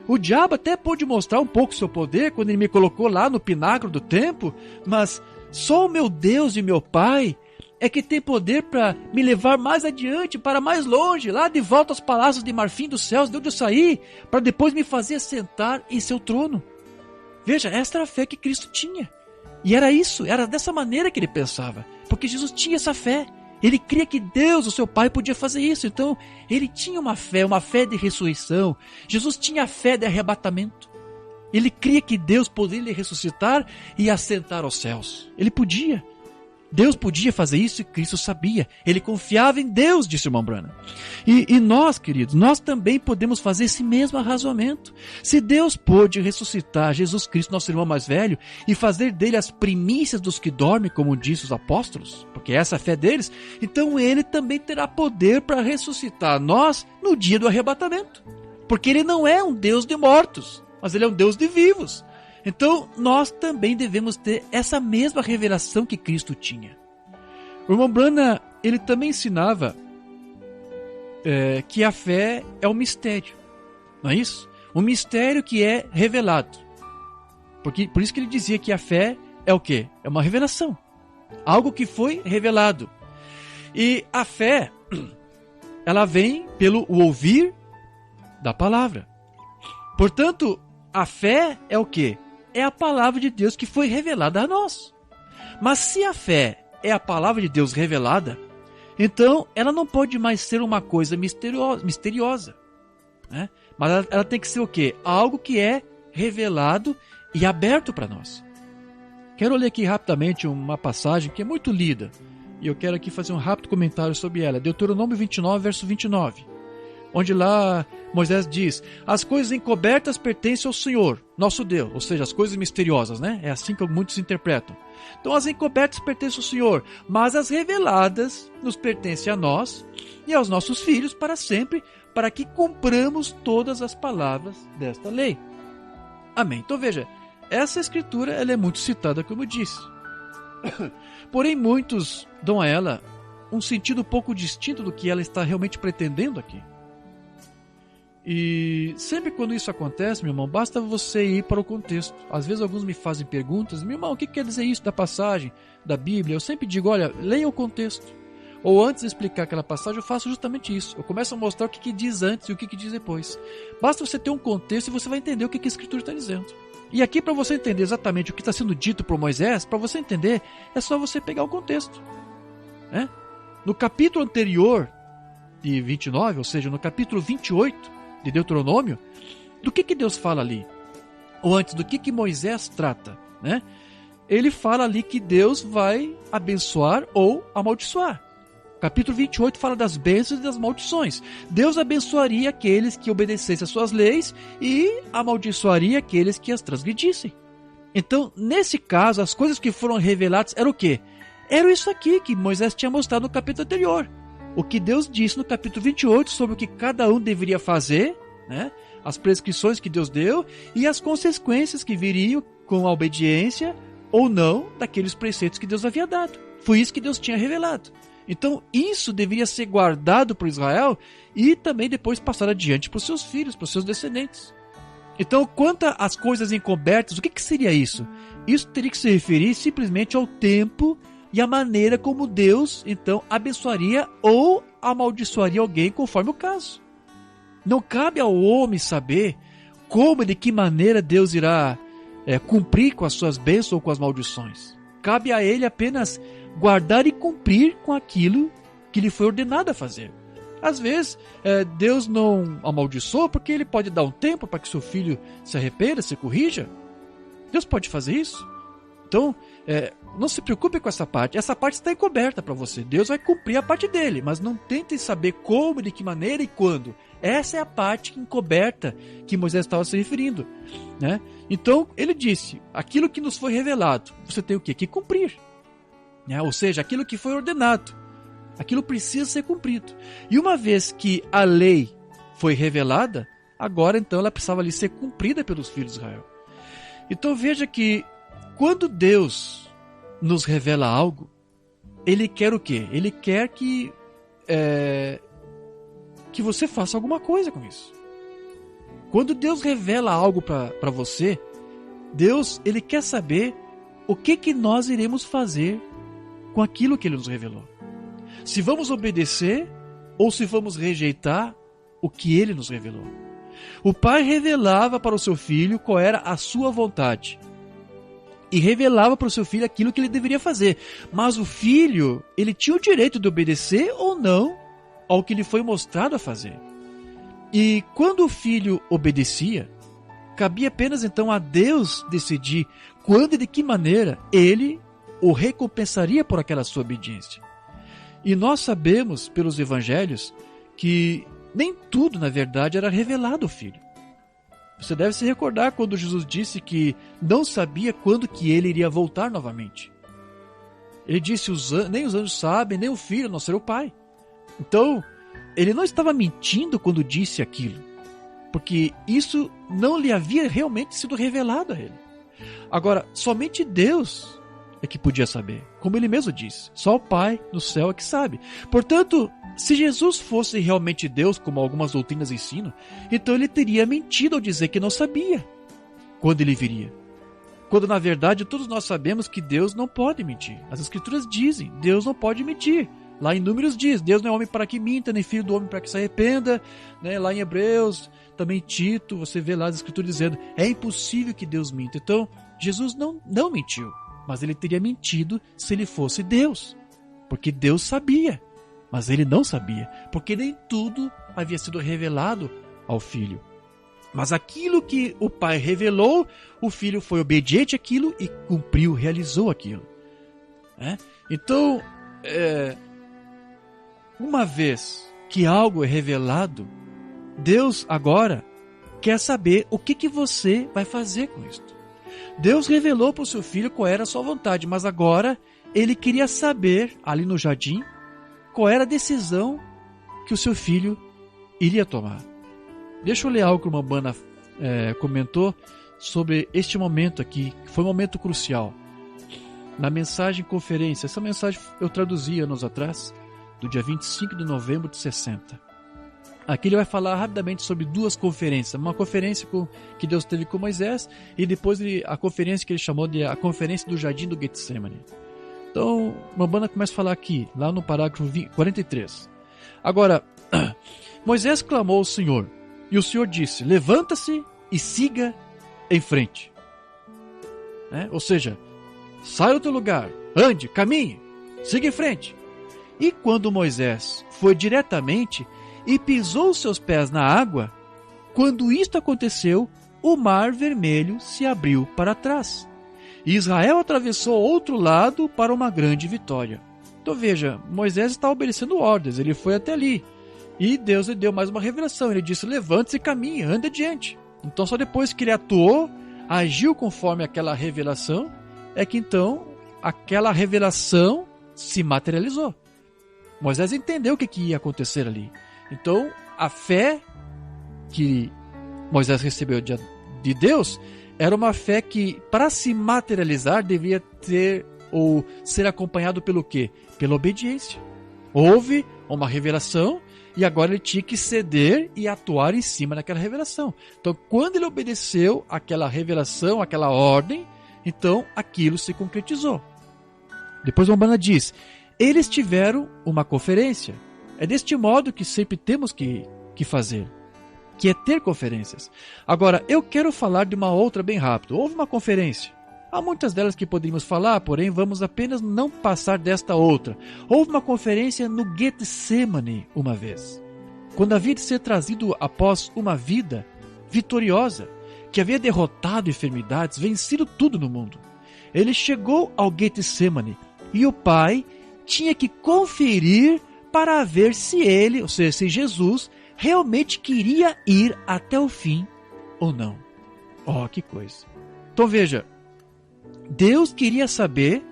O diabo até pôde mostrar um pouco seu poder quando ele me colocou lá no pináculo do templo, mas só o meu Deus e meu Pai é que tem poder para me levar mais adiante, para mais longe, lá de volta aos palácios de marfim dos céus, de onde eu saí, para depois me fazer sentar em seu trono. Veja, esta era a fé que Cristo tinha. E era isso, era dessa maneira que ele pensava, porque Jesus tinha essa fé. Ele cria que Deus, o seu Pai, podia fazer isso. Então, ele tinha uma fé de ressurreição. Jesus tinha a fé de arrebatamento. Ele cria que Deus poderia lhe ressuscitar e assentar aos céus. Ele podia. Deus podia fazer isso e Cristo sabia. Ele confiava em Deus, disse o irmão Branham. E nós, queridos, nós também podemos fazer esse mesmo arrazoamento. Se Deus pôde ressuscitar Jesus Cristo, nosso irmão mais velho, e fazer dele as primícias dos que dormem, como disse os apóstolos, porque essa é a fé deles, então ele também terá poder para ressuscitar nós no dia do arrebatamento. Porque ele não é um Deus de mortos, mas ele é um Deus de vivos. Então, nós também devemos ter essa mesma revelação que Cristo tinha. O irmão Branham, ele também ensinava que a fé é um mistério, não é isso? Um mistério que é revelado. Por isso que ele dizia que a fé é o quê? É uma revelação. Algo que foi revelado. E a fé, ela vem pelo ouvir da palavra. Portanto, a fé é o quê? É a palavra de Deus que foi revelada a nós. Mas se a fé é a palavra de Deus revelada, então ela não pode mais ser uma coisa misteriosa, né? Mas ela tem que ser o quê? Algo que é revelado e aberto para nós. Quero ler aqui rapidamente uma passagem que é muito lida, e eu quero aqui fazer um rápido comentário sobre ela. Deuteronômio 29, verso 29. Onde lá Moisés diz, as coisas encobertas pertencem ao Senhor, nosso Deus, ou seja, as coisas misteriosas, né? É assim que muitos interpretam. Então as encobertas pertencem ao Senhor, mas as reveladas nos pertencem a nós e aos nossos filhos para sempre, para que cumpramos todas as palavras desta lei. Amém. Então veja, essa escritura ela é muito citada, como eu disse. Porém, muitos dão a ela um sentido um pouco distinto do que ela está realmente pretendendo aqui. E sempre quando isso acontece, meu irmão, basta você ir para o contexto. Às vezes alguns me fazem perguntas, meu irmão, o que quer dizer isso da passagem da Bíblia? Eu sempre digo, olha, leia o contexto. ou antes de explicar aquela passagem, eu faço justamente isso. Eu começo a mostrar o que diz antes e o que diz depois. Basta você ter um contexto e você vai entender o que a Escritura está dizendo. E aqui, para você entender exatamente o que está sendo dito por Moisés, para você entender, é só você pegar o contexto. No capítulo anterior de 29, ou seja, no capítulo 28 de Deuteronômio, do que Deus fala ali? Ou antes, do que Moisés trata? Ele fala ali que Deus vai abençoar ou amaldiçoar. O capítulo 28 fala das bênçãos e das maldições. Deus abençoaria aqueles que obedecessem às suas leis e amaldiçoaria aqueles que as transgredissem. Então, nesse caso, as coisas que foram reveladas eram o quê? Era isso aqui que Moisés tinha mostrado no capítulo anterior. O que Deus disse no capítulo 28 sobre o que cada um deveria fazer, as prescrições que Deus deu e as consequências que viriam com a obediência ou não daqueles preceitos que Deus havia dado. Foi isso que Deus tinha revelado. Então isso deveria ser guardado por Israel e também depois passar adiante para os seus filhos, para os seus descendentes. Então, quanto às coisas encobertas, o que seria isso? Isso teria que se referir simplesmente ao tempo e a maneira como Deus, então, abençoaria ou amaldiçoaria alguém conforme o caso. Não cabe ao homem saber como e de que maneira Deus irá cumprir com as suas bênçãos ou com as maldições. Cabe a ele apenas guardar e cumprir com aquilo que lhe foi ordenado a fazer. Às vezes, Deus não amaldiçoa porque ele pode dar um tempo para que seu filho se arrependa, se corrija. Deus pode fazer isso. Então, não se preocupe com essa parte. Essa parte está encoberta para você. Deus vai cumprir a parte dele, mas não tente saber como, de que maneira e quando. Essa é a parte encoberta que Moisés estava se referindo. Então, ele disse, aquilo que nos foi revelado, você tem o quê? Que cumprir. Ou seja, aquilo que foi ordenado. Aquilo precisa ser cumprido. E uma vez que a lei foi revelada, agora então ela precisava ali ser cumprida pelos filhos de Israel. Então veja que quando Deus nos revela algo, Ele quer o quê? Ele quer que você faça alguma coisa com isso. Quando Deus revela algo para você, Deus ele quer saber o que nós iremos fazer com aquilo que Ele nos revelou. Se vamos obedecer ou se vamos rejeitar o que Ele nos revelou. O pai revelava para o seu filho qual era a sua vontade. E revelava para o seu filho aquilo que ele deveria fazer. Mas o filho, ele tinha o direito de obedecer ou não ao que lhe foi mostrado a fazer. E quando o filho obedecia, cabia apenas então a Deus decidir quando e de que maneira ele o recompensaria por aquela sua obediência. E nós sabemos pelos evangelhos que nem tudo, na verdade, era revelado ao filho. Você deve se recordar quando Jesus disse que não sabia quando que ele iria voltar novamente. Ele disse, nem os anjos sabem, nem o filho, a não ser o pai. Então, ele não estava mentindo quando disse aquilo, porque isso não lhe havia realmente sido revelado a ele. Agora, somente Deus é que podia saber, como ele mesmo disse, só o Pai no céu é que sabe. Portanto, se Jesus fosse realmente Deus, como algumas doutrinas ensinam, então ele teria mentido ao dizer que não sabia quando ele viria. Quando na verdade todos nós sabemos que Deus não pode mentir. As Escrituras dizem, Deus não pode mentir. Lá em Números diz, Deus não é homem para que minta, nem filho do homem para que se arrependa. Lá em Hebreus, também Tito, você vê lá as Escrituras dizendo, é impossível que Deus minta. Então, Jesus não mentiu. Mas ele teria mentido se ele fosse Deus. Porque Deus sabia. Mas ele não sabia. Porque nem tudo havia sido revelado ao filho. Mas aquilo que o pai revelou, o filho foi obediente àquilo e cumpriu, realizou aquilo. Então, uma vez que algo é revelado, Deus agora quer saber o que você vai fazer com isso. Deus revelou para o seu filho qual era a sua vontade, mas agora ele queria saber, ali no jardim, qual era a decisão que o seu filho iria tomar. Deixa eu ler algo que uma banda comentou sobre este momento aqui, que foi um momento crucial. Na mensagem conferência, essa mensagem eu traduzi anos atrás, do dia 25 de novembro de 60. Aqui ele vai falar rapidamente sobre duas conferências. Uma conferência que Deus teve com Moisés e depois a conferência que ele chamou de a conferência do Jardim do Getsemane. Então, Mambana começa a falar aqui, lá no parágrafo 43. Agora, Moisés clamou ao Senhor, e o Senhor disse: levanta-se e siga em frente. Ou seja, sai do teu lugar, ande, caminhe, siga em frente. E quando Moisés foi diretamente e pisou os seus pés na água, quando isto aconteceu, o mar vermelho se abriu para trás. E Israel atravessou outro lado para uma grande vitória. Então veja, Moisés está obedecendo ordens, ele foi até ali. E Deus lhe deu mais uma revelação, ele disse: levante-se e caminhe, ande adiante. Então só depois que ele atuou, agiu conforme aquela revelação, é que então aquela revelação se materializou. Moisés entendeu o que ia acontecer ali. Então a fé que Moisés recebeu de Deus era uma fé que, para se materializar, deveria ter ou ser acompanhado pelo quê? Pela obediência. Houve uma revelação e agora ele tinha que ceder e atuar em cima daquela revelação. Então, quando ele obedeceu àquela revelação, àquela ordem, então aquilo se concretizou. Depois Mambana diz: eles tiveram uma conferência. É deste modo que sempre temos que fazer, que é ter conferências. Agora, eu quero falar de uma outra bem rápido. Houve uma conferência. Há muitas delas que poderíamos falar, porém vamos apenas não passar desta outra. Houve uma conferência no Getsemane uma vez, quando havia de ser trazido após uma vida vitoriosa, que havia derrotado enfermidades, vencido tudo no mundo. Ele chegou ao Getsemane e o Pai tinha que conferir para ver se ele, ou seja, se Jesus, realmente queria ir até o fim ou não. Oh, que coisa! Então veja, Deus queria saber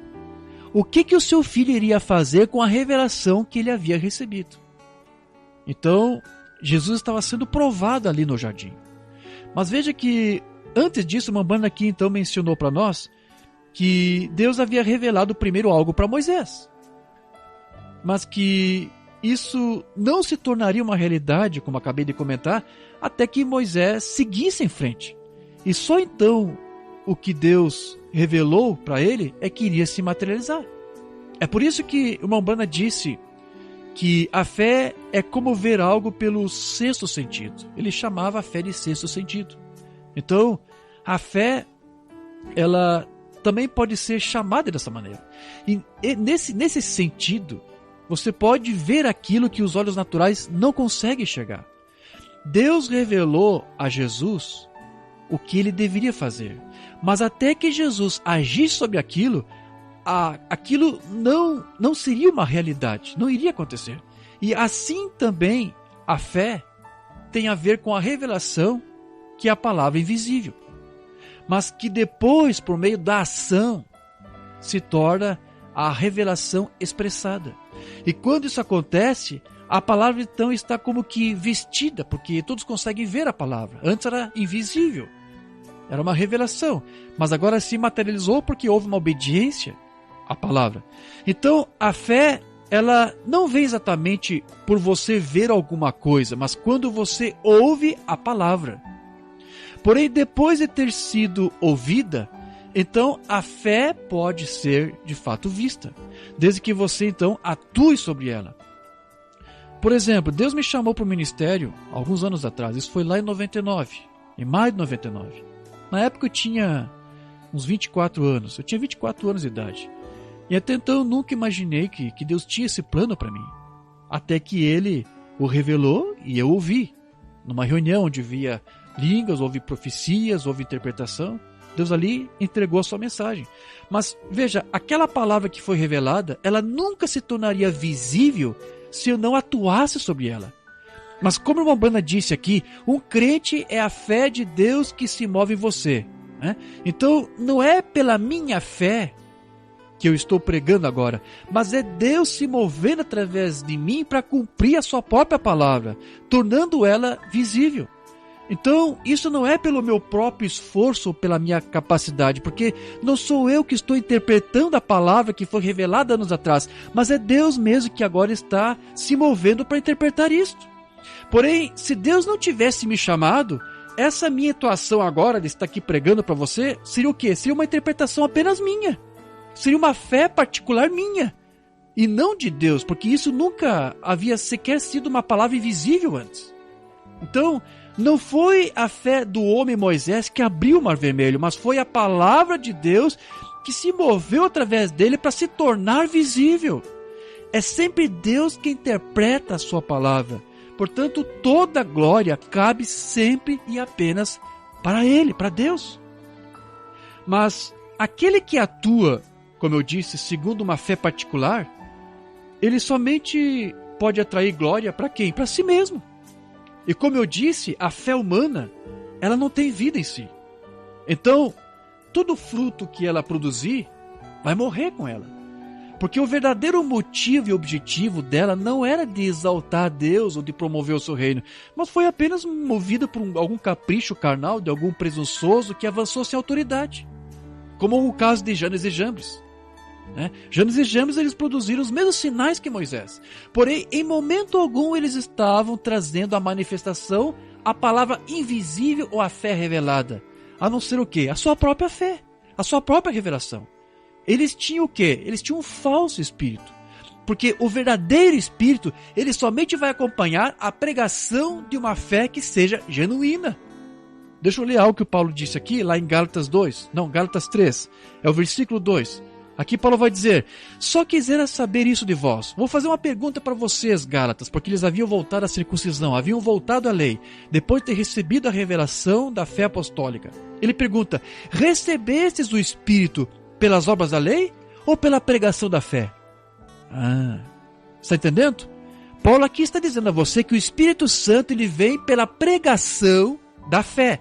o que o seu filho iria fazer com a revelação que ele havia recebido. Então, Jesus estava sendo provado ali no jardim. Mas veja que, antes disso, Mambana aqui então mencionou para nós que Deus havia revelado primeiro algo para Moisés, mas que isso não se tornaria uma realidade, como acabei de comentar, até que Moisés seguisse em frente. E só então o que Deus revelou para ele é que iria se materializar. É por isso que o Mambana disse que a fé é como ver algo pelo sexto sentido. Ele chamava a fé de sexto sentido. Então, a fé, ela também pode ser chamada dessa maneira. E nesse sentido, você pode ver aquilo que os olhos naturais não conseguem enxergar. Deus revelou a Jesus o que ele deveria fazer. Mas até que Jesus agisse sobre aquilo, aquilo não seria uma realidade, não iria acontecer. E assim também a fé tem a ver com a revelação, que é a palavra invisível, mas que depois, por meio da ação, se torna a revelação expressada. E quando isso acontece, a palavra então está como que vestida, porque todos conseguem ver a palavra. Antes era invisível, era uma revelação, mas agora se materializou porque houve uma obediência à palavra. Então a fé, ela não vem exatamente por você ver alguma coisa, mas quando você ouve a palavra. Porém, depois de ter sido ouvida, então a fé pode ser de fato vista, desde que você então atue sobre ela. Por exemplo, Deus me chamou para o ministério alguns anos atrás, isso foi lá em 99, em maio de 99. Na época eu tinha uns 24 anos, eu tinha 24 anos de idade. E até então eu nunca imaginei que Deus tinha esse plano para mim. Até que Ele o revelou e eu ouvi. Numa reunião onde via línguas, houve profecias, houve interpretação. Deus ali entregou a sua mensagem. Mas veja, aquela palavra que foi revelada, ela nunca se tornaria visível se eu não atuasse sobre ela. Mas como o Mambana disse aqui, um crente é a fé de Deus que se move em você. Então não é pela minha fé que eu estou pregando agora, mas é Deus se movendo através de mim para cumprir a sua própria palavra, tornando ela visível. Então, isso não é pelo meu próprio esforço ou pela minha capacidade, porque não sou eu que estou interpretando a palavra que foi revelada anos atrás, mas é Deus mesmo que agora está se movendo para interpretar isto. Porém, se Deus não tivesse me chamado, essa minha atuação agora de estar aqui pregando para você, seria o quê? Seria uma interpretação apenas minha. Seria uma fé particular minha e não de Deus, porque isso nunca havia sequer sido uma palavra invisível antes. Então, não foi a fé do homem Moisés que abriu o Mar Vermelho, mas foi a palavra de Deus que se moveu através dele para se tornar visível. É sempre Deus que interpreta a sua palavra. Portanto, toda a glória cabe sempre e apenas para Ele, para Deus. Mas aquele que atua, como eu disse, segundo uma fé particular, ele somente pode atrair glória para quem? Para si mesmo. E como eu disse, a fé humana, ela não tem vida em si. Então, todo fruto que ela produzir vai morrer com ela. Porque o verdadeiro motivo e objetivo dela não era de exaltar a Deus ou de promover o seu reino, mas foi apenas movida por algum capricho carnal de algum presunçoso que avançou sem autoridade. Como o caso de Janes e Jambres. Janes e Jambres, eles produziram os mesmos sinais que Moisés. Porém, em momento algum, eles estavam trazendo à manifestação a palavra invisível ou a fé revelada. A não ser o quê? A sua própria fé. A sua própria revelação. Eles tinham o quê? Eles tinham um falso espírito. Porque o verdadeiro espírito, ele somente vai acompanhar a pregação de uma fé que seja genuína. Deixa eu ler algo que o Paulo disse aqui, lá em Gálatas 3. É o versículo 2. Aqui Paulo vai dizer: só quisera saber isso de vós. Vou fazer uma pergunta para vocês, Gálatas, porque eles haviam voltado à circuncisão, haviam voltado à lei, depois de ter recebido a revelação da fé apostólica. Ele pergunta: recebestes o Espírito pelas obras da lei ou pela pregação da fé? Está entendendo? Paulo aqui está dizendo a você que o Espírito Santo ele vem pela pregação da fé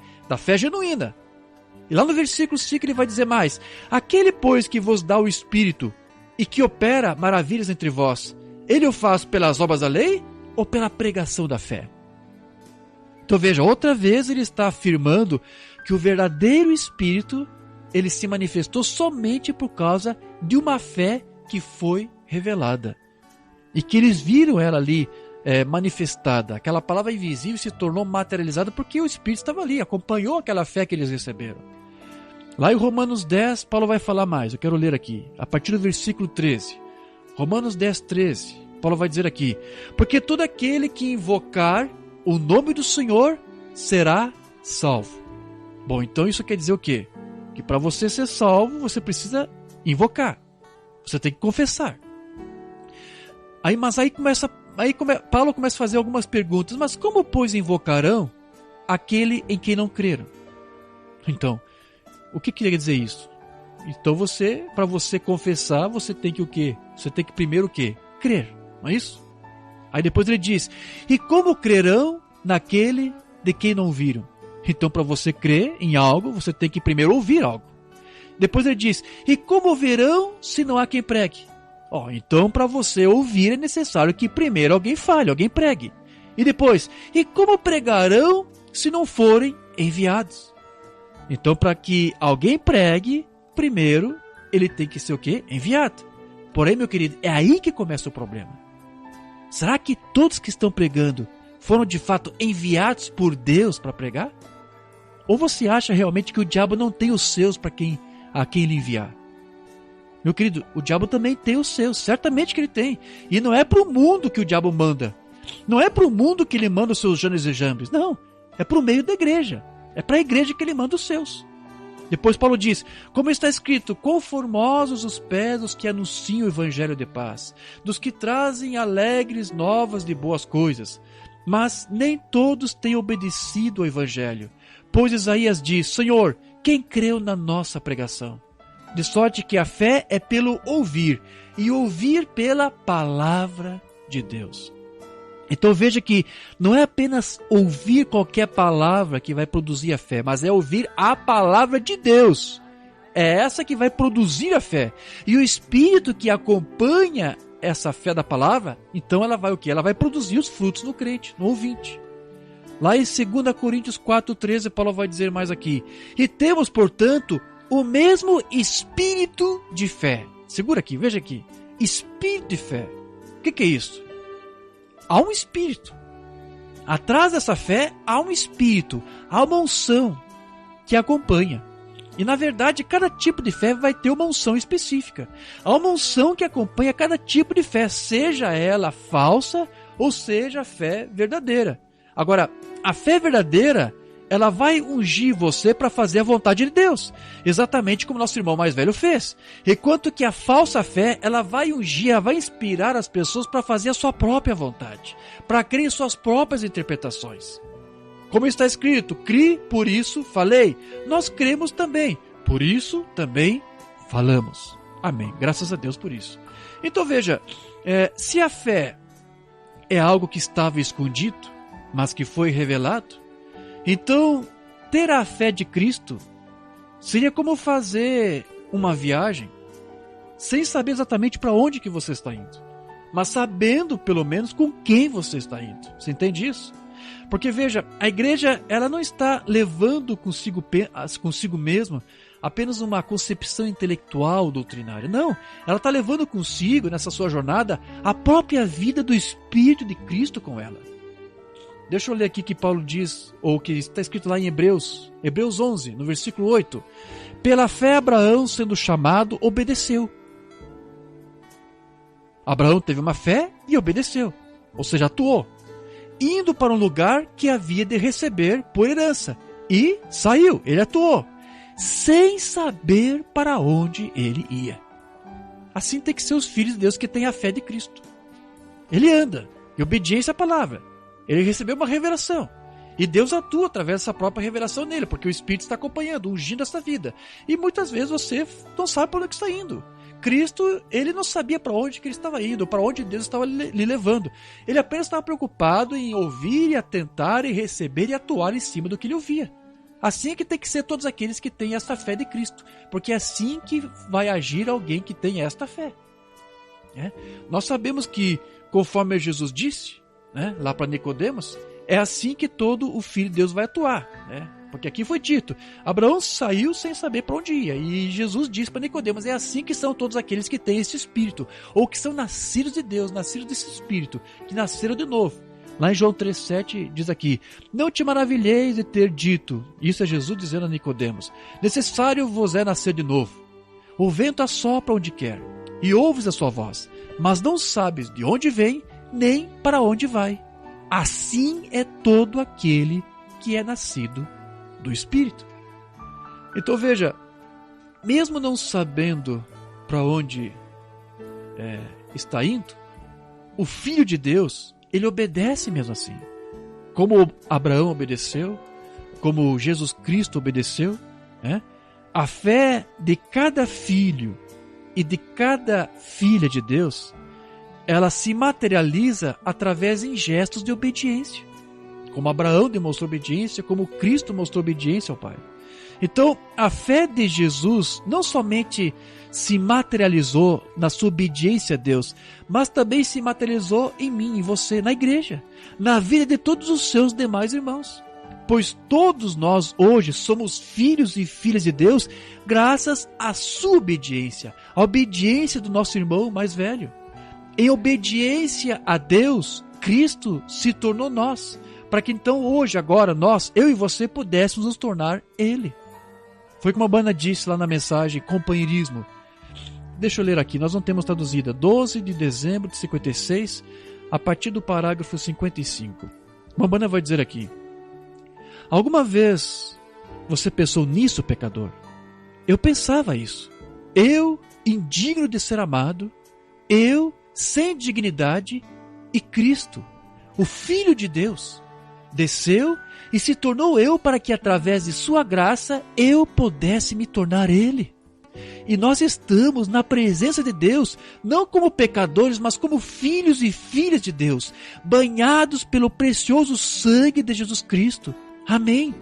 genuína. E lá no versículo 5 ele vai dizer mais: aquele, pois, que vos dá o Espírito e que opera maravilhas entre vós, ele o faz pelas obras da lei ou pela pregação da fé? Então veja, outra vez ele está afirmando que o verdadeiro Espírito ele se manifestou somente por causa de uma fé que foi revelada. E que eles viram ela ali manifestada. Aquela palavra invisível se tornou materializada porque o Espírito estava ali, acompanhou aquela fé que eles receberam. Lá em Romanos 10, Paulo vai falar mais. Eu quero ler aqui, a partir do versículo 13. Romanos 10, 13. Paulo vai dizer aqui: porque todo aquele que invocar o nome do Senhor será salvo. Bom, então isso quer dizer o quê? Que para você ser salvo, você precisa invocar. Você tem que confessar. Paulo começa a fazer algumas perguntas. Mas como, pois, invocarão aquele em quem não creram? Então, o que queria dizer isso? Então para você confessar, você tem que o quê? Você tem que primeiro o quê? Crer, não é isso? Aí depois ele diz: e como crerão naquele de quem não viram? Então, para você crer em algo, você tem que primeiro ouvir algo. Depois ele diz: e como verão se não há quem pregue? Então, para você ouvir, é necessário que primeiro alguém fale, alguém pregue. E depois: e como pregarão se não forem enviados? Então, para que alguém pregue, primeiro ele tem que ser o quê? Enviado. Porém, meu querido, é aí que começa o problema. Será que todos que estão pregando foram de fato enviados por Deus para pregar? Ou você acha realmente que o diabo não tem os seus a quem ele enviar? Meu querido, o diabo também tem os seus, certamente que ele tem. E não é para o mundo que o diabo manda. Não é para o mundo que ele manda os seus Janes e Jambres. Não, é para o meio da igreja. É para a igreja que ele manda os seus. Depois Paulo diz: como está escrito, quão formosos os pés dos que anunciam o evangelho de paz, dos que trazem alegres novas de boas coisas. Mas nem todos têm obedecido ao evangelho. Pois Isaías diz: Senhor, quem creu na nossa pregação? De sorte que a fé é pelo ouvir, e ouvir pela palavra de Deus. Então veja que não é apenas ouvir qualquer palavra que vai produzir a fé, mas é ouvir a palavra de Deus. É essa que vai produzir a fé. E o Espírito que acompanha essa fé da palavra, então ela vai o quê? Ela vai produzir os frutos no crente, no ouvinte. Lá em 2 Coríntios 4,13, Paulo vai dizer mais aqui: e temos, portanto, o mesmo espírito de fé. Segura aqui, veja aqui. Espírito de fé. O que é isso? Há um espírito. Atrás dessa fé há um espírito, há uma unção que acompanha. E na verdade, cada tipo de fé vai ter uma unção específica. Há uma unção que acompanha cada tipo de fé, seja ela falsa ou seja a fé verdadeira. Agora, a fé verdadeira, ela vai ungir você para fazer a vontade de Deus, exatamente como nosso irmão mais velho fez. Enquanto que a falsa fé, ela vai ungir, ela vai inspirar as pessoas para fazer a sua própria vontade, para crer em suas próprias interpretações. Como está escrito, cri, por isso falei. Nós cremos também, por isso também falamos. Amém. Graças a Deus por isso. Então veja, se a fé é algo que estava escondido, mas que foi revelado, então ter a fé de Cristo seria como fazer uma viagem sem saber exatamente para onde que você está indo, mas sabendo pelo menos com quem você está indo. Você entende isso? Porque veja, a igreja ela não está levando consigo mesma apenas uma concepção intelectual doutrinária. Não, ela está levando consigo nessa sua jornada a própria vida do Espírito de Cristo com ela. Deixa eu ler aqui que Paulo diz, ou que está escrito lá em Hebreus 11, no versículo 8. Pela fé Abraão, sendo chamado, obedeceu. Abraão teve uma fé e obedeceu, ou seja, atuou, indo para um lugar que havia de receber por herança. E saiu, ele atuou, sem saber para onde ele ia. Assim tem que ser os filhos de Deus que têm a fé de Cristo. Ele anda em obediência à palavra. Ele recebeu uma revelação. E Deus atua através dessa própria revelação nele, porque o Espírito está acompanhando, ungindo essa vida. E muitas vezes você não sabe para onde está indo. Cristo, ele não sabia para onde que ele estava indo, para onde Deus estava lhe levando. Ele apenas estava preocupado em ouvir e atentar e receber e atuar em cima do que ele ouvia. Assim é que tem que ser todos aqueles que têm esta fé de Cristo, porque é assim que vai agir alguém que tem esta fé. Nós sabemos que, conforme Jesus disse, lá para Nicodemos, é assim que todo o Filho de Deus vai atuar, Porque aqui foi dito, Abraão saiu sem saber para onde ia, e Jesus disse para Nicodemos, é assim que são todos aqueles que têm esse Espírito, ou que são nascidos de Deus, nascidos desse Espírito, que nasceram de novo. Lá em João 3,7 diz aqui, não te maravilheis de ter dito, isso é Jesus dizendo a Nicodemos, necessário vos é nascer de novo. O vento assopra onde quer, e ouves a sua voz, mas não sabes de onde vem, nem para onde vai. Assim é todo aquele que é nascido do Espírito. Então veja, mesmo não sabendo para onde está indo, o Filho de Deus, ele obedece mesmo assim. Como Abraão obedeceu, como Jesus Cristo obedeceu, a fé de cada filho e de cada filha de Deus, ela se materializa através em gestos de obediência. Como Abraão demonstrou obediência, como Cristo mostrou obediência ao Pai. Então, a fé de Jesus não somente se materializou na sua obediência a Deus, mas também se materializou em mim, em você, na igreja, na vida de todos os seus demais irmãos. Pois todos nós hoje somos filhos e filhas de Deus graças à sua obediência, à obediência do nosso irmão mais velho. Em obediência a Deus, Cristo se tornou nós, para que então hoje, agora, nós, eu e você, pudéssemos nos tornar Ele. Foi como a banda disse lá na mensagem, companheirismo. Deixa eu ler aqui, nós não temos traduzida, 12 de dezembro de 56, a partir do parágrafo 55. Uma banda vai dizer aqui, alguma vez você pensou nisso, pecador? Eu pensava isso. Eu, indigno de ser amado, eu, sem dignidade, e Cristo, o Filho de Deus, desceu e se tornou eu para que através de sua graça eu pudesse me tornar Ele. E nós estamos na presença de Deus, não como pecadores, mas como filhos e filhas de Deus, banhados pelo precioso sangue de Jesus Cristo. Amém.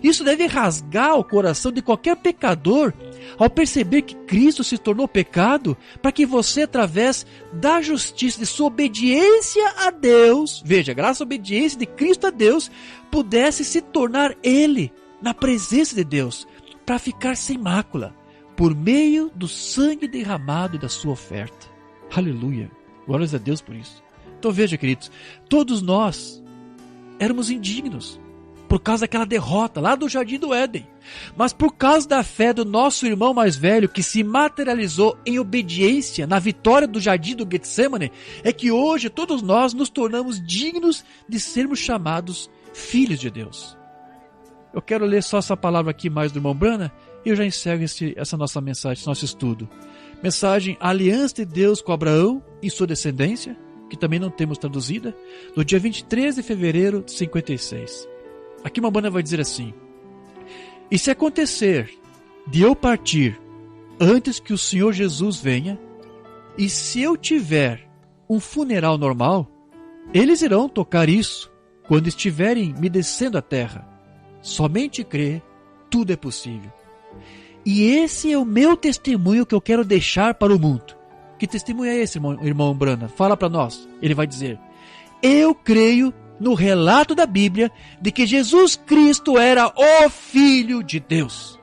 Isso deve rasgar o coração de qualquer pecador ao perceber que Cristo se tornou pecado para que você, através da justiça de sua obediência a Deus, veja, graças à obediência de Cristo a Deus, pudesse se tornar Ele na presença de Deus, para ficar sem mácula, por meio do sangue derramado da sua oferta. Aleluia. Glórias a Deus por isso. Então veja, queridos, todos nós éramos indignos. por causa daquela derrota lá do Jardim do Éden, mas por causa da fé do nosso irmão mais velho, que se materializou em obediência na vitória do Jardim do Getsemane, é que hoje todos nós nos tornamos dignos de sermos chamados filhos de Deus. Eu quero ler só essa palavra aqui mais do irmão Brana e eu já encerro essa nossa mensagem, esse nosso estudo. Mensagem Aliança de Deus com Abraão e sua descendência, que também não temos traduzida, no dia 23 de fevereiro de 56. Aqui uma banda vai dizer assim: e se acontecer de eu partir antes que o Senhor Jesus venha, e se eu tiver um funeral normal, eles irão tocar isso quando estiverem me descendo a terra. Somente crê, tudo é possível. E esse é o meu testemunho que eu quero deixar para o mundo. Que testemunho é esse, irmão Brana? Fala para nós. Ele vai dizer: eu creio no relato da Bíblia de que Jesus Cristo era o Filho de Deus.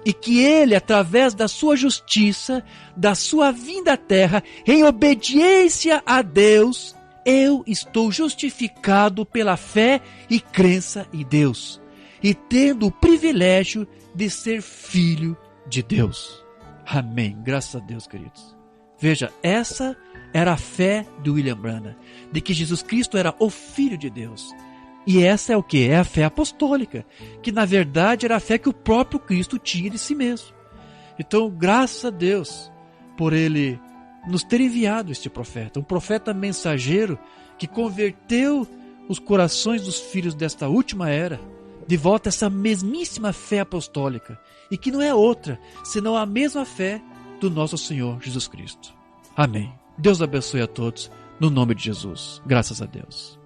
E que ele, através da sua justiça, da sua vinda à terra, em obediência a Deus, eu estou justificado pela fé e crença em Deus. E tendo o privilégio de ser filho de Deus. Amém. Graças a Deus, queridos. Veja, essa era a fé de William Branham, de que Jesus Cristo era o Filho de Deus. E essa é o que? É a fé apostólica, que na verdade era a fé que o próprio Cristo tinha de si mesmo. Então, graças a Deus por ele nos ter enviado este profeta, um profeta mensageiro que converteu os corações dos filhos desta última era de volta a essa mesmíssima fé apostólica, e que não é outra senão a mesma fé do nosso Senhor Jesus Cristo. Amém. Deus abençoe a todos, no nome de Jesus. Graças a Deus.